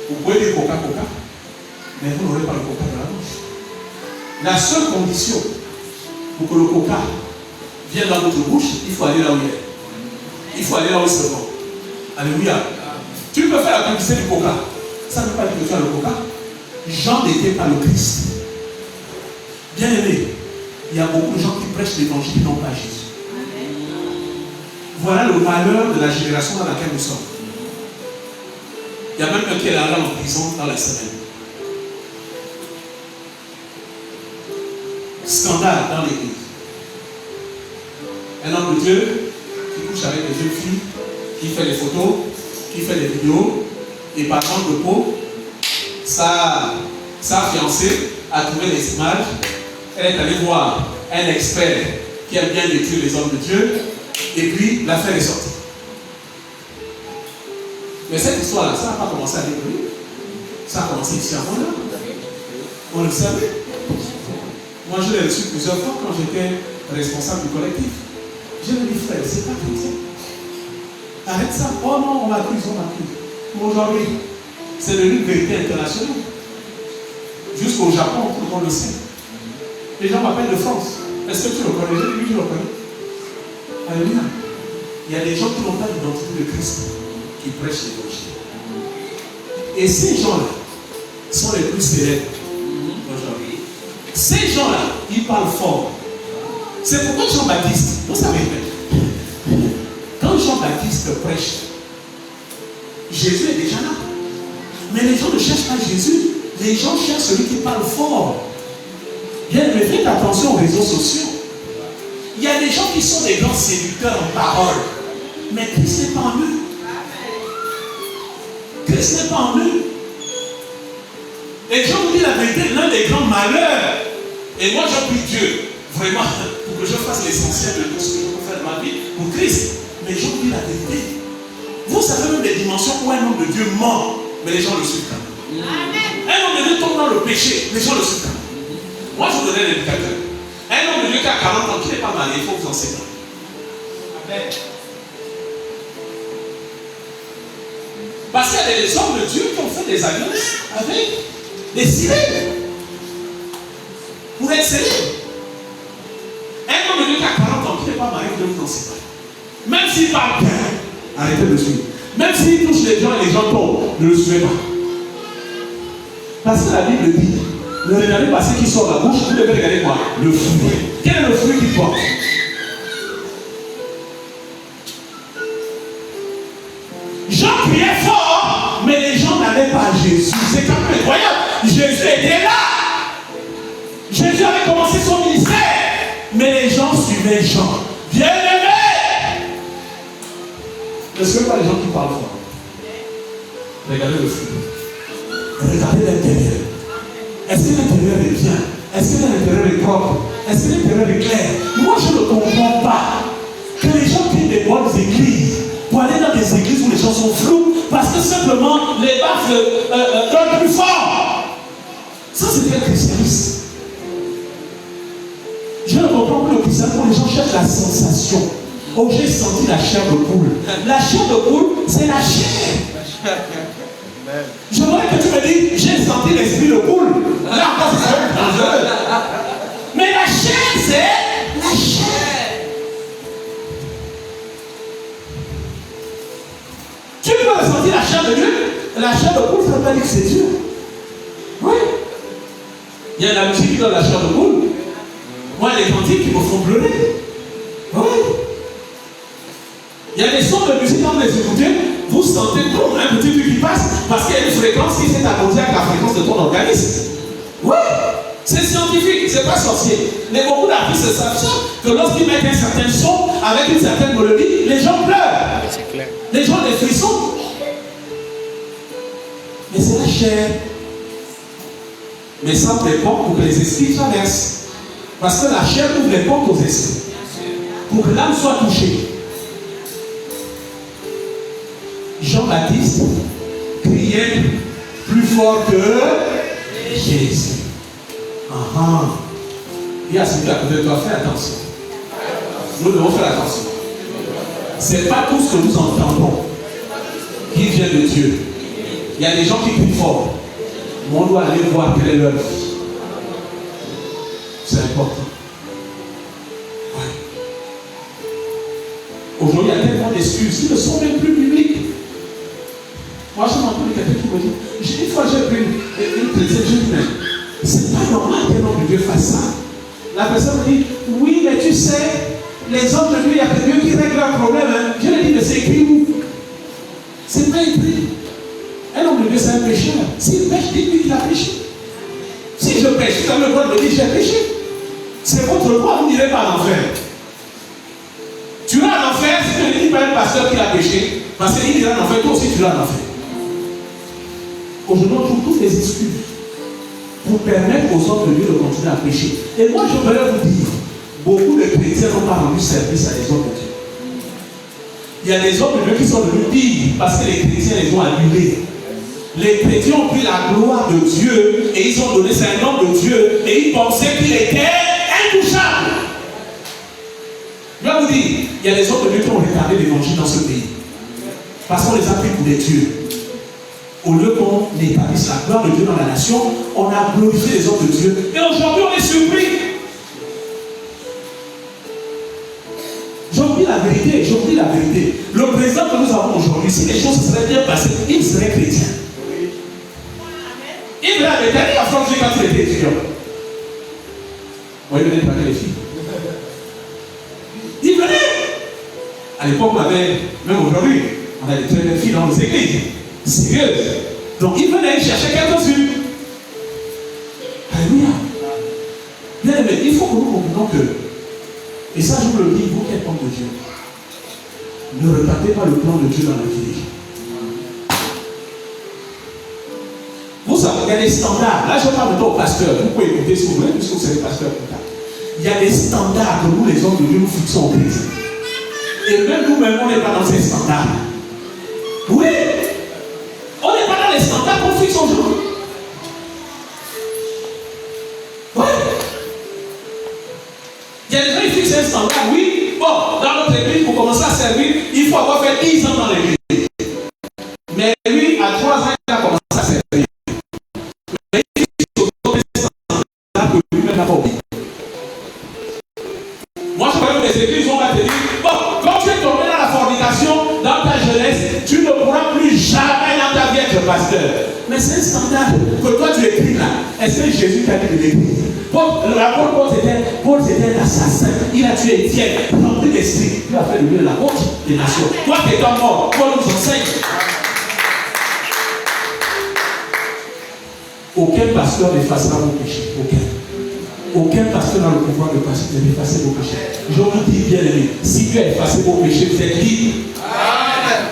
Vous pouvez dire coca, mais vous n'aurez pas le coca dans la bouche. La seule condition pour que le coca vienne dans votre bouche, il faut aller là où il est. Il faut aller là où il se vend. Alléluia. Tu peux faire la publicité du coca. Ça ne veut pas dire que tu as le coca. Jean n'était pas le Christ. Bien aimé, il y a beaucoup de gens qui prêchent l'évangile qui n'ont pas Jésus. Voilà le malheur de la génération dans laquelle nous sommes. Il y a même un qui est allé en prison dans la semaine. Scandale dans l'église. Un homme de Dieu qui couche avec des jeunes filles, qui fait des photos, qui fait des vidéos, et par contre de peau, sa fiancée a trouvé des images. Elle est allée voir un expert qui a bien détruit les hommes de Dieu, et puis l'affaire est sortie. Mais cette histoire-là, ça n'a pas commencé avec lui. Ça a commencé ici à Rwanda. On le savait. Moi, je l'ai reçu plusieurs fois quand j'étais responsable du collectif. Je lui ai dit, frère, c'est pas chrétien. Arrête ça. Oh non, on m'accuse, on m'accuse. Mais aujourd'hui, c'est devenu une vérité internationale. Jusqu'au Japon, tout le monde le sait. Les gens m'appellent de France. Est-ce que tu le connais? Lui, je le connais. Alléluia. Il y a des gens qui n'ont pas l'identité de Christ qui prêchent l'évangile. Et ces gens-là sont les plus célèbres aujourd'hui. Ces gens-là, ils parlent fort. C'est pourquoi Jean-Baptiste, vous savez, quand Jean-Baptiste prêche, Jésus est déjà là. Mais les gens ne cherchent pas Jésus. Les gens cherchent celui qui parle fort. Bien, mais faites attention aux réseaux sociaux. Il y a des gens qui sont des grands séducteurs en parole. Mais Christ n'est pas en eux. Christ n'est pas en eux. Et je vous dis la vérité, l'un des grands malheurs. Et moi, je prie Dieu, vraiment, pour que je fasse l'essentiel de tout ce que je peux faire de ma vie pour Christ. Mais je vous dis la vérité. Vous savez même des dimensions où un homme de Dieu ment, mais les gens le suivent quand même. Un homme de Dieu tombe dans le péché, les gens le suivent quand même. Moi, je vous donne un indicateur. Un homme de Dieu qui a 40 ans, qui n'est pas marié, il faut vous enseigner. Amen. Parce qu'il y a des hommes de Dieu qui ont fait des alliances avec des sirènes pour être célèbres. Un homme de Dieu qui a 40 ans, qui n'est pas marié, vous devez vous en séparer. Même s'il parle bien, arrêtez de suivre. Même s'il touche les gens et les gens tombent, ne le suivez pas. Parce que la Bible dit, ne regardez pas ce qui sort de la bouche, vous devez regarder quoi? Le fruit. Quel est le fruit qu'il porte? Jean criait fort, mais les gens n'allaient pas à Jésus. C'est quand même incroyable. Jésus était là. Jésus avait commencé son ministère, mais les gens suivaient Jean. Bien-aimé. Ne suivez pas les gens qui parlent fort. Regardez le fruit. Regardez l'intérieur. Est-ce que l'intérieur est bien? Est-ce que l'intérieur est propre? Est-ce que l'intérieur est clair? Moi, je ne comprends pas que les gens crient des bonnes églises pour aller dans des églises où les gens sont flous parce que simplement les baffes gueulent plus fort. Ça, c'est quel christianisme? Je ne comprends plus le christianisme où les gens cherchent la sensation. Oh, j'ai senti la chair de poule. La chair de poule, c'est la chair. Je voudrais que tu me dises, j'ai senti l'esprit de poule. Là encore, c'est dangereux. Mais la chair, c'est la chair. Tu peux ressentir la chair de Dieu. La chair de poule, ça veut pas dire que c'est Dieu. Oui. Il y a la musique qui donne la chair de poule. Moi, il y a des cantiques qui me font pleurer. Oui. Il y a des sons de musique, quand vous les écoutez, vous sentez comme un petit truc qui passe parce qu'il y a une fréquence qui s'est accordée avec la fréquence de ton organisme. Oui, c'est scientifique, c'est pas sorcier. Mais beaucoup d'artistes savent ça, que lorsqu'ils mettent un certain son avec une certaine mélodie, les gens pleurent. C'est clair. Les gens ont des frissons. Mais c'est la chair. Mais ça dépend pour que les esprits traversent. Parce que la chair ouvre les portes aux esprits. Pour que l'âme soit touchée. Jean-Baptiste criait plus fort que Jésus. Il y a celui à côté de toi, fais attention. Nous devons faire attention. Ce n'est pas tout ce que nous entendons qui vient de Dieu. Il y a des gens qui crient fort. Mais on doit aller voir quelle est leur vie. C'est important. Ouais. Aujourd'hui, il y a tellement d'excuses qui ne sont même plus bibliques. Moi, je m'entends quelqu'un qui me dit, une fois j'ai pris une chrétienne, je dis, mais c'est pas normal qu'un homme de Dieu fasse ça. La personne me dit, oui, mais tu sais, les hommes de Dieu, il y a que Dieu qui règle leurs problèmes. Hein. Je lui dis, mais c'est écrit où? C'est pas écrit. Un homme de Dieu, c'est un pécheur. S'il pêche, dites-lui qu'il a péché. Si je pêche, vous avez le droit de me dire, j'ai péché. C'est votre droit, vous n'irez pas en enfer. Tu vas en enfer si tu ne dis pas à un pasteur qu'il a péché. Parce qu'il ira en enfer, toi aussi tu vas en enfer. Aujourd'hui, on trouve toutes les excuses pour permettre aux hommes de Dieu de continuer à pécher. Et moi, je voudrais vous dire, beaucoup de chrétiens n'ont pas rendu service à des hommes de Dieu. Il y a des hommes de Dieu qui sont devenus pires parce que les chrétiens les ont annulés. Les chrétiens ont pris la gloire de Dieu et ils ont donné ça à un homme de il pensait qu'il était intouchable. Je vais vous dire, il y a des hommes de Dieu qui ont retardé l'évangile dans ce pays. Parce qu'on les a pris pour des dieux. Au lieu qu'on établisse la gloire de Dieu dans la nation, on a glorifié les hommes de Dieu. Et aujourd'hui, on est surpris. Je vous dis la vérité, je vous dis la vérité. Le président que nous avons aujourd'hui, si les choses se seraient bien passées, il serait chrétien. Il venait à Béthanie en France quand il était étudiant. Bon, il venait de draguer les filles. Il venait. À l'époque, on avait, même aujourd'hui, on a des très belles filles dans les églises. Sérieuses. Donc il venait chercher quelques-unes. Alléluia. Bien aimé, il faut que nous comprenions que, et ça je vous le dis, vous qui êtes homme de Dieu, ne retardez pas le plan de Dieu dans la vie. Vous savez, il y a des standards. Là, je parle maintenant au pasteur. Vous pouvez écouter si vous voulez, puisque vous savez pasteur plus tard. Il y a des standards que nous, les hommes de Dieu, nous fixons au Christ. Et même nous-mêmes, on n'est pas dans ces standards. Oui. On n'est pas dans les standards qu'on fixe aux gens. Oui. Il y a des gens qui fixent un standard. Oui. Bon, dans notre église, pour commencer à servir, il faut avoir fait 10 ans dans l'église. Mais lui, à 3 ans, il a commencé à servir. Mais il fixe des standards que lui-même n'a pas oublié. Moi, je connais des églises où on va te dire, bon, quand tu es tombé dans la fornication, dans ta jeunesse, tu ne pourras plus jamais dans ta vie être pasteur. Mais c'est un standard que toi tu écris là. Est-ce que Jésus t'a dit de l'église? L'apôtre Paul c'était un assassin. Il a tué Étienne, rempli d'esprit. Il a fait de lui l'apôtre des nations. Toi qui es mort, Paul nous enseigne. Aucun pasteur n'effacera vos péchés. Aucun pasteur n'a le pouvoir d'effacer vos péchés. Je vous dis bien aimé, si tu as effacé vos péchés, vous êtes libre. Amen.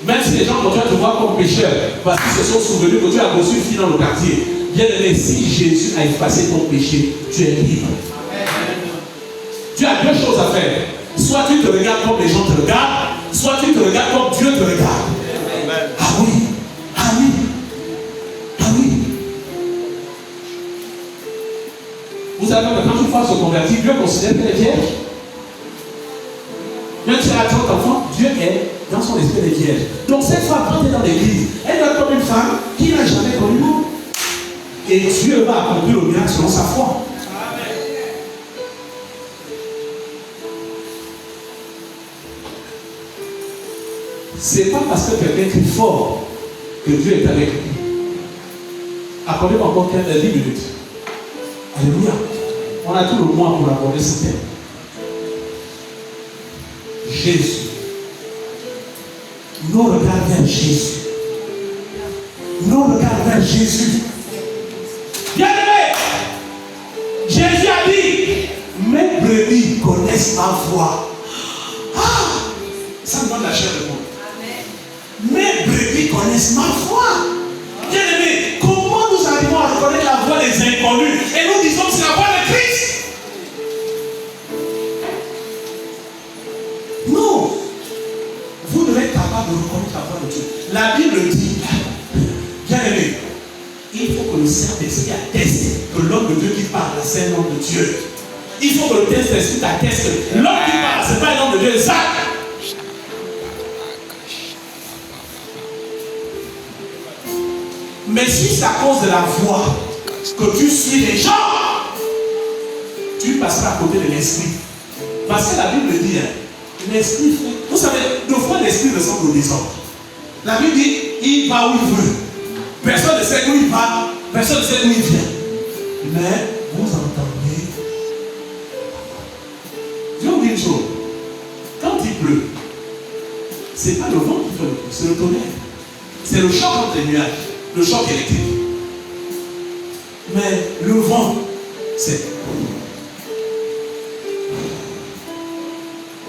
Même si les gens continuent à te voir comme pécheur, parce qu'ils se sont souvenus que tu as reçu une fille dans le quartier, bien aimé, si Jésus a effacé ton péché, tu es libre. Amen. Tu as deux choses à faire. Soit tu te regardes comme les gens te regardent, soit tu te regardes comme Dieu te regarde. Amen. Ah oui. Ah oui. Ah oui. Vous savez que quand une femme se convertit, Dieu considère qu'elle est vierge. Même si elle a 30 enfants, Dieu est dans son esprit de vierge. Donc cette femme, quand elle est dans l'église, elle doit être comme une femme qui n'a jamais connu l'homme. Et Dieu va accomplir le miracle selon sa foi. C'est pas parce que quelqu'un crie fort que Dieu est avec lui. Accordez-moi encore 10 minutes. Alléluia. On a tout le mois pour aborder ce thème. Jésus. Nos regards vers Jésus. Nos regards vers Jésus. Bien aimé, Jésus a dit, mes brebis connaissent ma voix. Ah, ça me donne la chair de monde. Mes brebis connaissent ma voix. Bien aimé, comment nous arrivons à reconnaître la voix des inconnus et nous disons que c'est la voix de Christ? Non. Vous devez être capable de reconnaître la voix de Dieu. La Bible dit, bien aimé, il faut que le Saint-Esprit atteste que l'homme de Dieu qui parle, c'est un homme de Dieu. Il faut que le Saint-Esprit atteste que l'homme qui parle, ce n'est pas un homme de Dieu. Ça. Mais si c'est à cause de la voix que tu suis les gens, tu passeras à côté de l'esprit. Parce que la Bible dit, l'esprit fait. Vous savez, deux fois l'esprit ressemble au désordre. La Bible dit, il va où il veut. Personne ne sait où il va, personne ne sait où il vient. Mais vous entendez. Je vais vous dire une chose. Quand il pleut, ce n'est pas le vent qui fait le pluie, c'est le tonnerre. C'est le choc entre les nuages, le choc électrique. Mais le vent, c'est.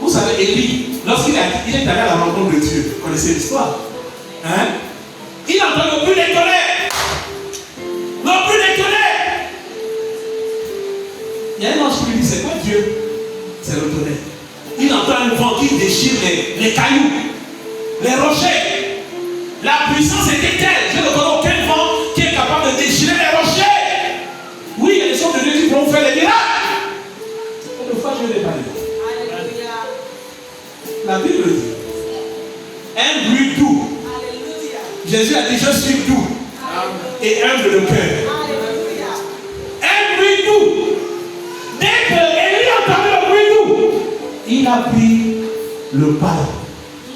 Vous savez, Élie, lorsqu'il est allé à la rencontre de Dieu, vous connaissez l'histoire, hein? Il entend le bruit des tonnerres. Le bruit des tonnerres. Il y a un ange qui lui dit, c'est quoi Dieu? C'est le tonnerre. Il entend un vent qui déchire les cailloux, les rochers. La puissance était telle, je ne connais aucun vent qui est capable Jésus a dit, je suis doux et humble de cœur. Un bruit doux. Dès que Élie a entendu le bruit doux, il a pris le ballon.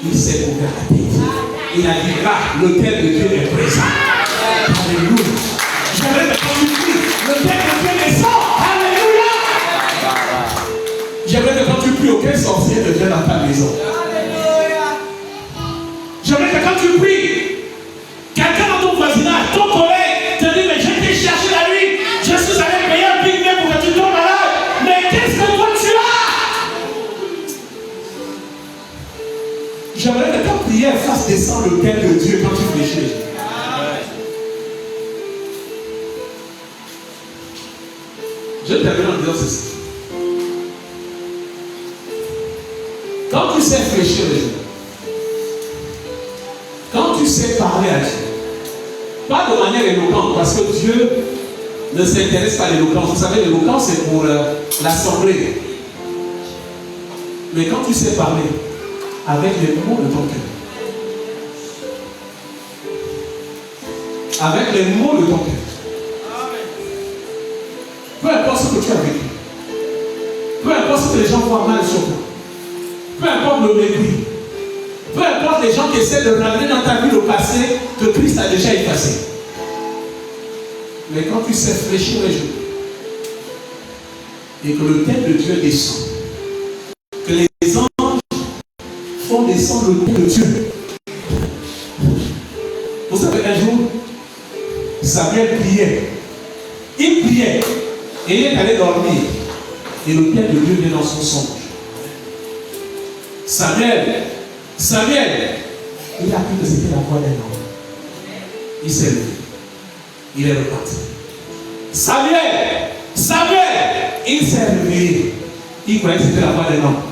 Il s'est ouvert la tête. Il a dit, là, l'autel de Dieu est présent. Alléluia. J'aimerais que quand tu pries, l'autel de Dieu descend. Alléluia. J'aimerais que quand tu pries, aucun sorcier ne vienne dans ta maison. J'aimerais que quand tu pries, quelqu'un dans ton voisinage, ton collègue, te dit, mais j'ai été chercher la nuit, je suis allé payer un big meal pour que tu tombes malade. Mais qu'est-ce que toi tu as? J'aimerais que ta prière fasse descendre le cœur de Dieu quand tu fléchis. Je termine en disant ceci. Quand tu sais fléchir les gens, quand tu sais parler à Dieu, pas de manière éloquente, parce que Dieu ne s'intéresse pas à l'éloquence. Vous savez, l'éloquence c'est pour l'assemblée. Mais quand tu sais parler avec les mots de ton cœur, avec les mots de ton cœur, peu importe ce que tu as vécu, peu importe ce que les gens voient mal sur toi, peu importe le mépris, peu importe les gens qui essaient de ramener dans ta vie le passé que Christ a déjà effacé. Mais quand tu sais fléchir les genoux et que le thème de Dieu descend, que les anges font descendre le thème de Dieu. Vous savez, un jour, Samuel priait. Il priait et il est allé dormir. Et le thème de Dieu vient dans son songe. Samuel, il a cru que c'était la voix d'un homme. Il s'est levé. Il est reparti. Samuel, il s'est réveillé. Il croyait que c'était la voix d'un homme.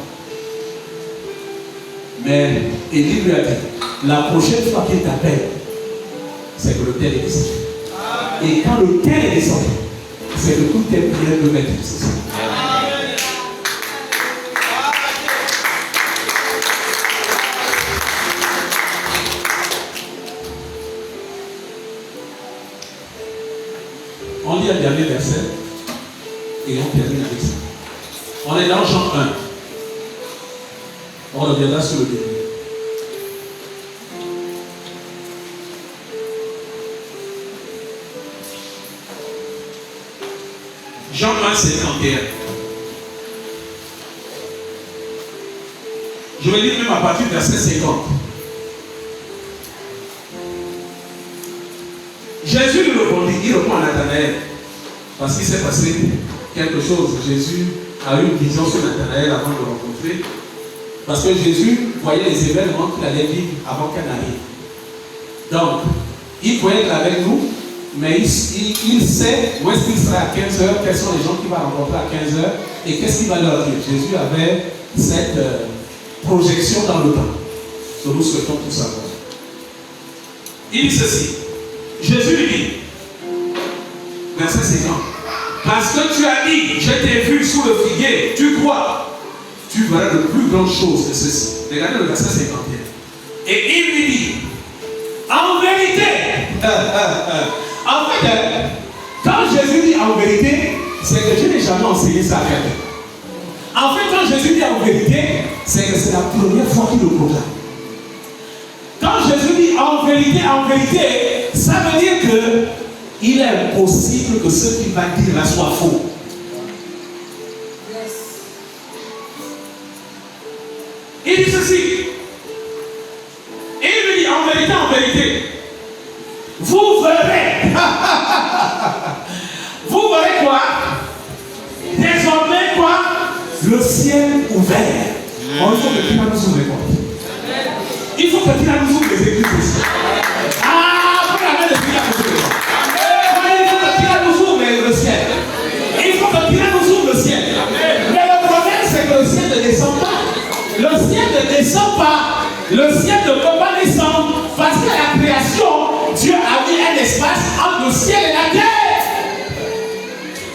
Mais Élie lui a dit, la prochaine fois qu'il t'appelle, c'est que le tel est descendu. Et quand le tel est descendu, c'est que toutes tes prières peuvent être exaucées. On lit un dernier verset et on termine avec ça. On est dans Jean 1. On reviendra sur le début. Jean 1, 51. Je vais lire même à partir du verset 50. Jésus lui répondit, il répond à Nathanaël, parce qu'il s'est passé quelque chose. Jésus a eu une vision sur Nathanaël avant de le rencontrer, parce que Jésus voyait les événements qu'il allait vivre avant qu'elle arrive. Donc, il pourrait être avec nous, mais il sait où est-ce qu'il sera à 15h, quels sont les gens qu'il va rencontrer à 15h, et qu'est-ce qu'il va leur dire. Jésus avait cette projection dans le temps. Que nous souhaitons tout savoir. Il dit ceci. Jésus lui dit, verset 50, parce que tu as dit, je t'ai vu sous le figuier, tu crois, tu verras de plus grandes choses que ceci. Regardez le verset 51. Et il lui dit, en vérité, en fait, quand Jésus dit en vérité, c'est que je n'ai jamais enseigné ça à quelqu'un. En fait, quand Jésus dit en vérité, c'est que c'est la première fois qu'il le proclame. Quand Jésus dit en vérité, ça veut dire que il est impossible que ce qu'il va dire là soit faux. Il dit ceci. Il lui dit en vérité, vous verrez. Vous verrez quoi? Désormais quoi? Le ciel ouvert. Oh, il faut que Dieu nous ouvre les portes. Il faut que Dieu nous ouvre les églises aussi. Ah, pour la main de Dieu à côté de moi. Il faut que Dieu nous ouvre le ciel. Il faut que Dieu nous ouvre le ciel. Mais le problème, c'est que le ciel ne descend pas. Le ciel ne descend pas. Le ciel ne peut pas descendre parce qu'à la création, Dieu a mis un espace entre le ciel et la terre.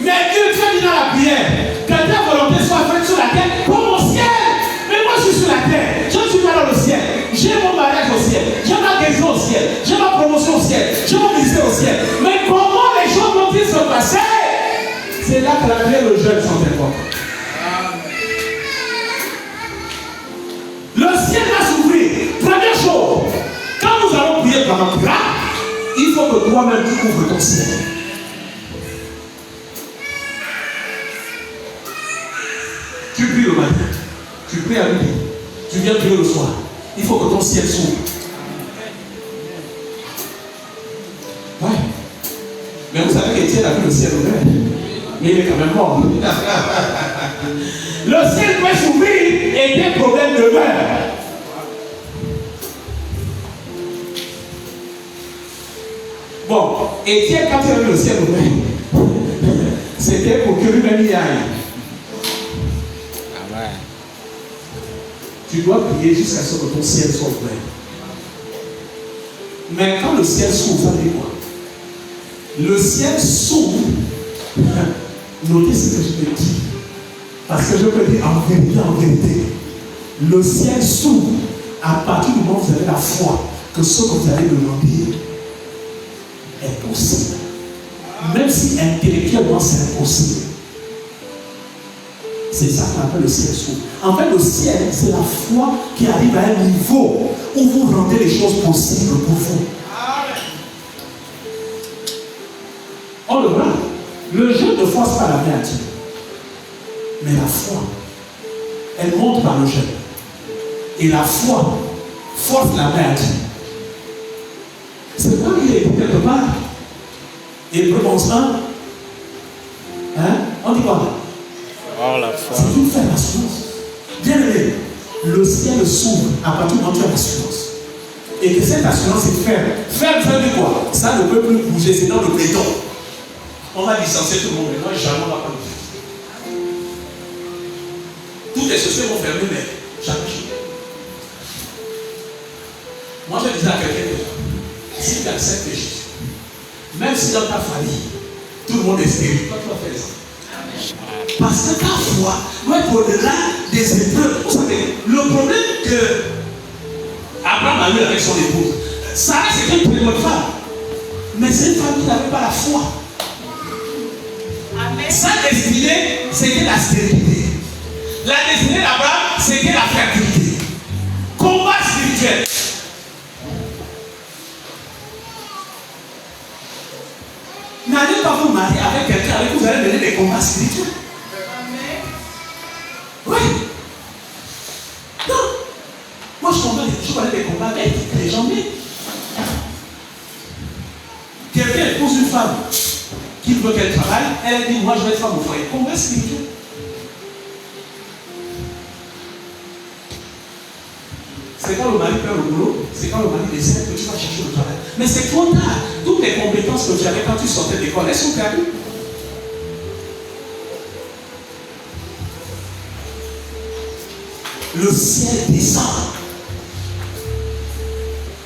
Mais Dieu dit dans la prière que ta volonté soit faite sur la terre comme au ciel. Mais moi je suis sur la terre, je ne suis pas dans le ciel. J'ai mon mariage au ciel, j'ai ma guérison au ciel, j'ai ma promotion se passer, c'est là que la prière de jeûne sont importantes. Le ciel va s'ouvrir. Première chose, quand nous allons prier par un plat, il faut que toi-même tu ouvres ton ciel. Tu pries le matin, tu pries à midi, tu viens prier le soir. Il faut que ton ciel s'ouvre. Ouais. Mais vous savez qu'Étienne a vu le ciel ouvert. Mais il est quand même mort. Le ciel peut s'ouvrir et des problèmes demeurent. Bon, Étienne, quand il a vu le ciel ouvert, c'était pour que lui-même y aille. Tu dois prier jusqu'à ce que ton ciel soit ouvert. Mais quand le ciel s'ouvre, ça dit quoi? Le ciel s'ouvre. Notez ce que je te dis. Parce que je peux dire en vérité, le ciel s'ouvre à partir du moment où vous avez la foi que ce que vous allez demander est possible. Même si intellectuellement c'est impossible. C'est ça qu'on appelle le ciel s'ouvre. En fait, le ciel, c'est la foi qui arrive à un niveau où vous rendez les choses possibles pour vous. On le voit. Le jeu ne force pas la main à Dieu. Mais la foi, elle monte par le jeûne. Et la foi force la main à Dieu. C'est pas qu'il est quelque part. Hébreux 11:1. Hein? On dit quoi? Oh, la foi. C'est une ferme assurance. Bien aimé, le ciel s'ouvre à partir du moment où tu as l'assurance. Et que cette assurance est ferme. Ferme, ça veut dire quoi? Ça ne peut plus bouger, c'est dans le béton. On va licencier tout le monde, mais moi jamais on ne va pas le faire. Toutes les sociétés vont fermer, mais jamais. Moi je disais à quelqu'un, si tu acceptes Jésus, même si dans ta famille, tout le monde est stérile, toi tu vas faire les enfants. Parce que ta foi doit être au-delà des épreuves. Vous savez, le problème que Abraham a eu avec son épouse, Sarah c'était une très bonne femme, mais c'est une femme qui n'avait pas la foi. Amen. Sa destinée, c'était la stérilité. La destinée d'Abraham, c'était la fertilité. Combat spirituel. N'allez pas vous marier avec quelqu'un avec qui vous allez mener des combats spirituels. Amen. Oui. Non. Moi, je connais des combats avec les gens bien. Quelqu'un épouse une femme qui veut qu'elle travaille, elle dit, moi je vais être femme au foyer. Combat spirituel. C'est quand le mari perd le boulot, c'est quand le mari décède que tu vas chercher le travail. Mais c'est trop tard. Toutes les compétences que tu avais quand tu sortais d'école, elles sont perdues. Le ciel descend.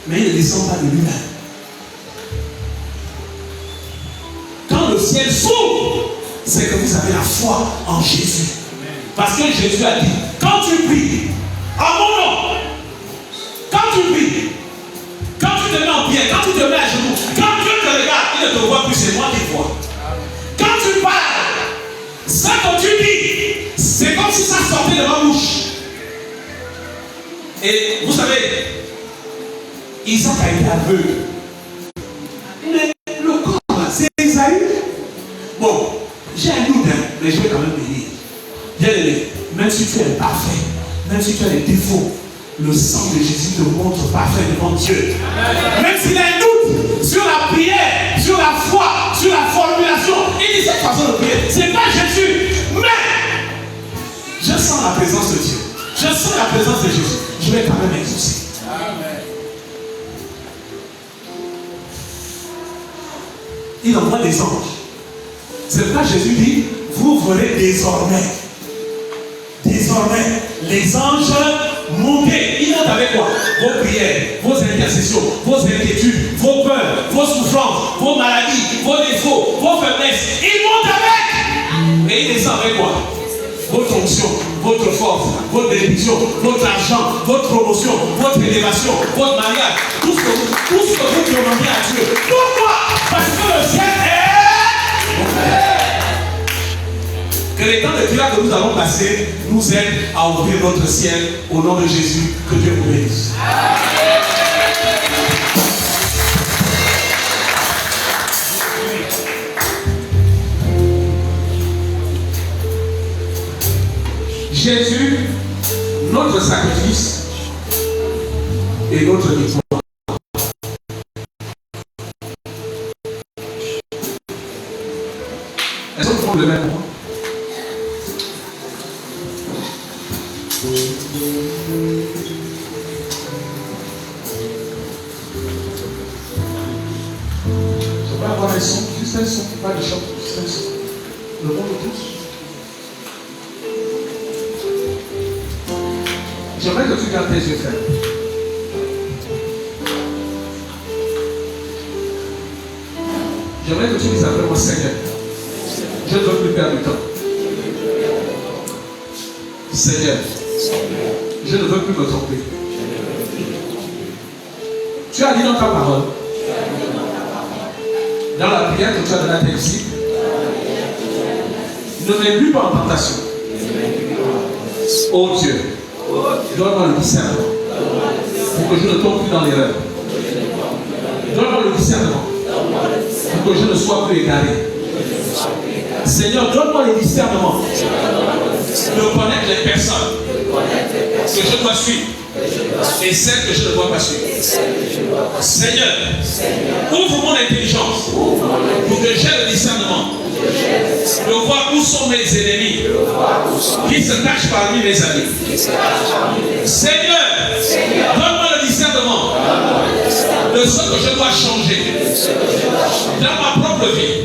Mais il ne descend pas de lui-même. Quand le ciel s'ouvre, c'est que vous avez la foi en Jésus. Parce que Jésus a dit, quand tu pries, en mon nom, quand tu pries, quand tu te mets en pied, quand tu te mets à genoux, quand Dieu te regarde, il ne te voit plus, c'est moi qui vois. Quand tu parles, ça que tu dis, c'est comme si ça sortait de ma bouche. Et vous savez, Isaac a été aveugle. Mais le corps, c'est Isaïe. Bon, j'ai un doute, mais je vais quand même bénir. Bien aimé, même si tu es parfait, même si tu as des défauts, le sang de Jésus te montre parfait devant Dieu. Amen. Même s'il a un doute sur la prière, sur la foi, sur la formulation, il dit cette façon de prier, c'est pas Jésus, mais je sens la présence de Dieu. Je sens la présence de Jésus. Je vais quand même exaucer. Amen. Il envoie des anges. C'est pourquoi Jésus dit, vous verrez désormais les anges monter. Ils montent avec quoi? Vos prières, vos intercessions, vos inquiétudes, vos peurs, vos souffrances, vos maladies, vos défauts, vos faiblesses. Ils montent avec. Et ils descendent avec quoi? Votre onction, votre force, votre bénédiction, votre argent, votre promotion, votre élévation, votre mariage, tout ce que vous demandez à Dieu. Pourquoi? Parce que le ciel est épreuves que nous allons passer nous aident à ouvrir notre ciel au nom de Jésus. Que Dieu vous bénisse. Jésus, notre sacrifice et notre victoire. Est-ce qu'on prend le même point? Je vais avoir un son, juste un son, pas de chant, juste un son. Le bon de tous. J'aimerais que tu gardes tes yeux fermés. J'aimerais que tu dises après moi, Seigneur, je ne veux plus perdre du temps. Seigneur, je ne veux plus me tromper. Tu as dit dans ta parole, dans la prière que tu as donnée à tes disciples, ne mets plus pas en tentation. Oh Dieu, donne-moi le discernement pour que je ne tombe plus dans l'erreur. Donne-moi le discernement pour que je ne sois plus égaré. Seigneur, donne-moi le discernement de connaître les personnes que je dois suivre et celles que je ne dois pas suivre. Seigneur, ouvre mon intelligence pour que j'ai le discernement de voir où sont mes ennemis qui se cachent parmi mes amis. Seigneur, donne-moi le discernement de ce que je dois changer dans ma propre vie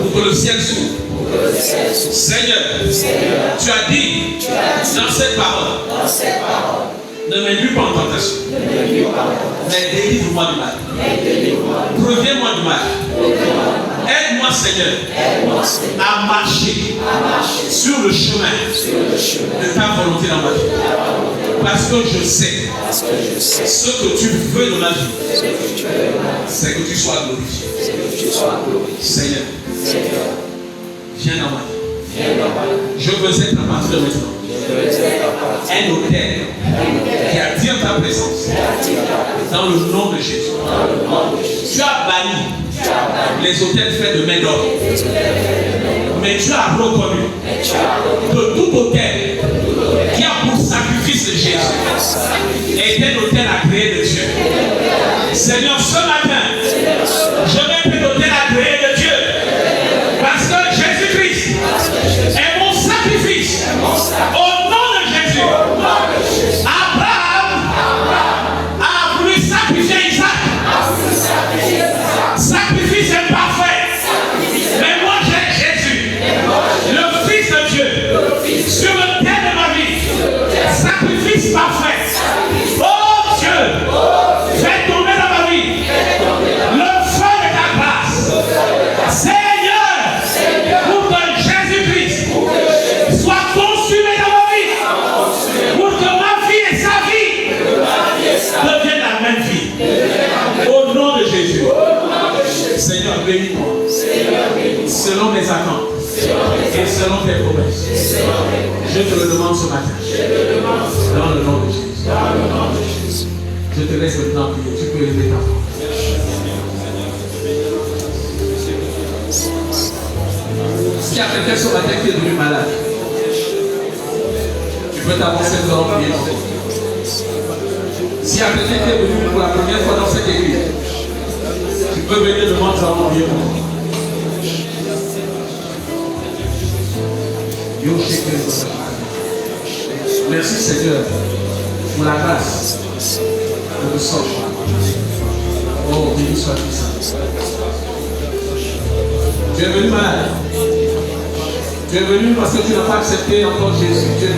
pour que le ciel s'ouvre. Seigneur, tu as dit dans cette parole, ne m'induis pas en tentation, mais délivre-moi du mal. Préviens-moi du mal. Aide-moi, Seigneur, à marcher sur le chemin de ta volonté dans ma vie. Parce que je sais ce que tu veux de ma vie, c'est que tu sois glorifié. Seigneur, viens dans ma vie. Je veux être à partir de maintenant un autel qui attire ta présence dans le nom de Jésus. Tu as banni les autels faits de main d'homme, mais tu as reconnu que tout autel qui a pour sacrifice Jésus est un autel agréé de Dieu. Seigneur, ce matin, je mets un autel agréé de Dieu parce que Jésus-Christ est mon sacrifice. Au nom de Jésus, Abraham a voulu sacrifier Isaac. Sacrifice imparfait. Mais moi j'ai Jésus, le Fils de Dieu, sur le terre de ma vie. Sacrifice parfait. Oh Dieu, fais tomber dans ma vie le feu de ta grâce. Seigneur, pour que Jésus-Christ soit consumé dans ma vie, pour que ma vie et sa vie deviennent la même vie. Au nom de Jésus. Seigneur, bénis-moi selon mes attentes et selon tes promesses. Je te le demande ce matin. Dans le nom de Jésus. Je te laisse maintenant prier. Tu peux lever ta voix. S'il y a quelqu'un ce matin qui est devenu malade, tu peux t'avancer devant prier. S'il y a quelqu'un qui est venu pour la première fois dans cette église, tu peux venir devant nous allons prier pour toi. Merci Seigneur pour la grâce de nous sauver. Oh, béni soit Saint. Tu es venu malade. Tu es venu parce que tu n'as pas accepté encore Jésus.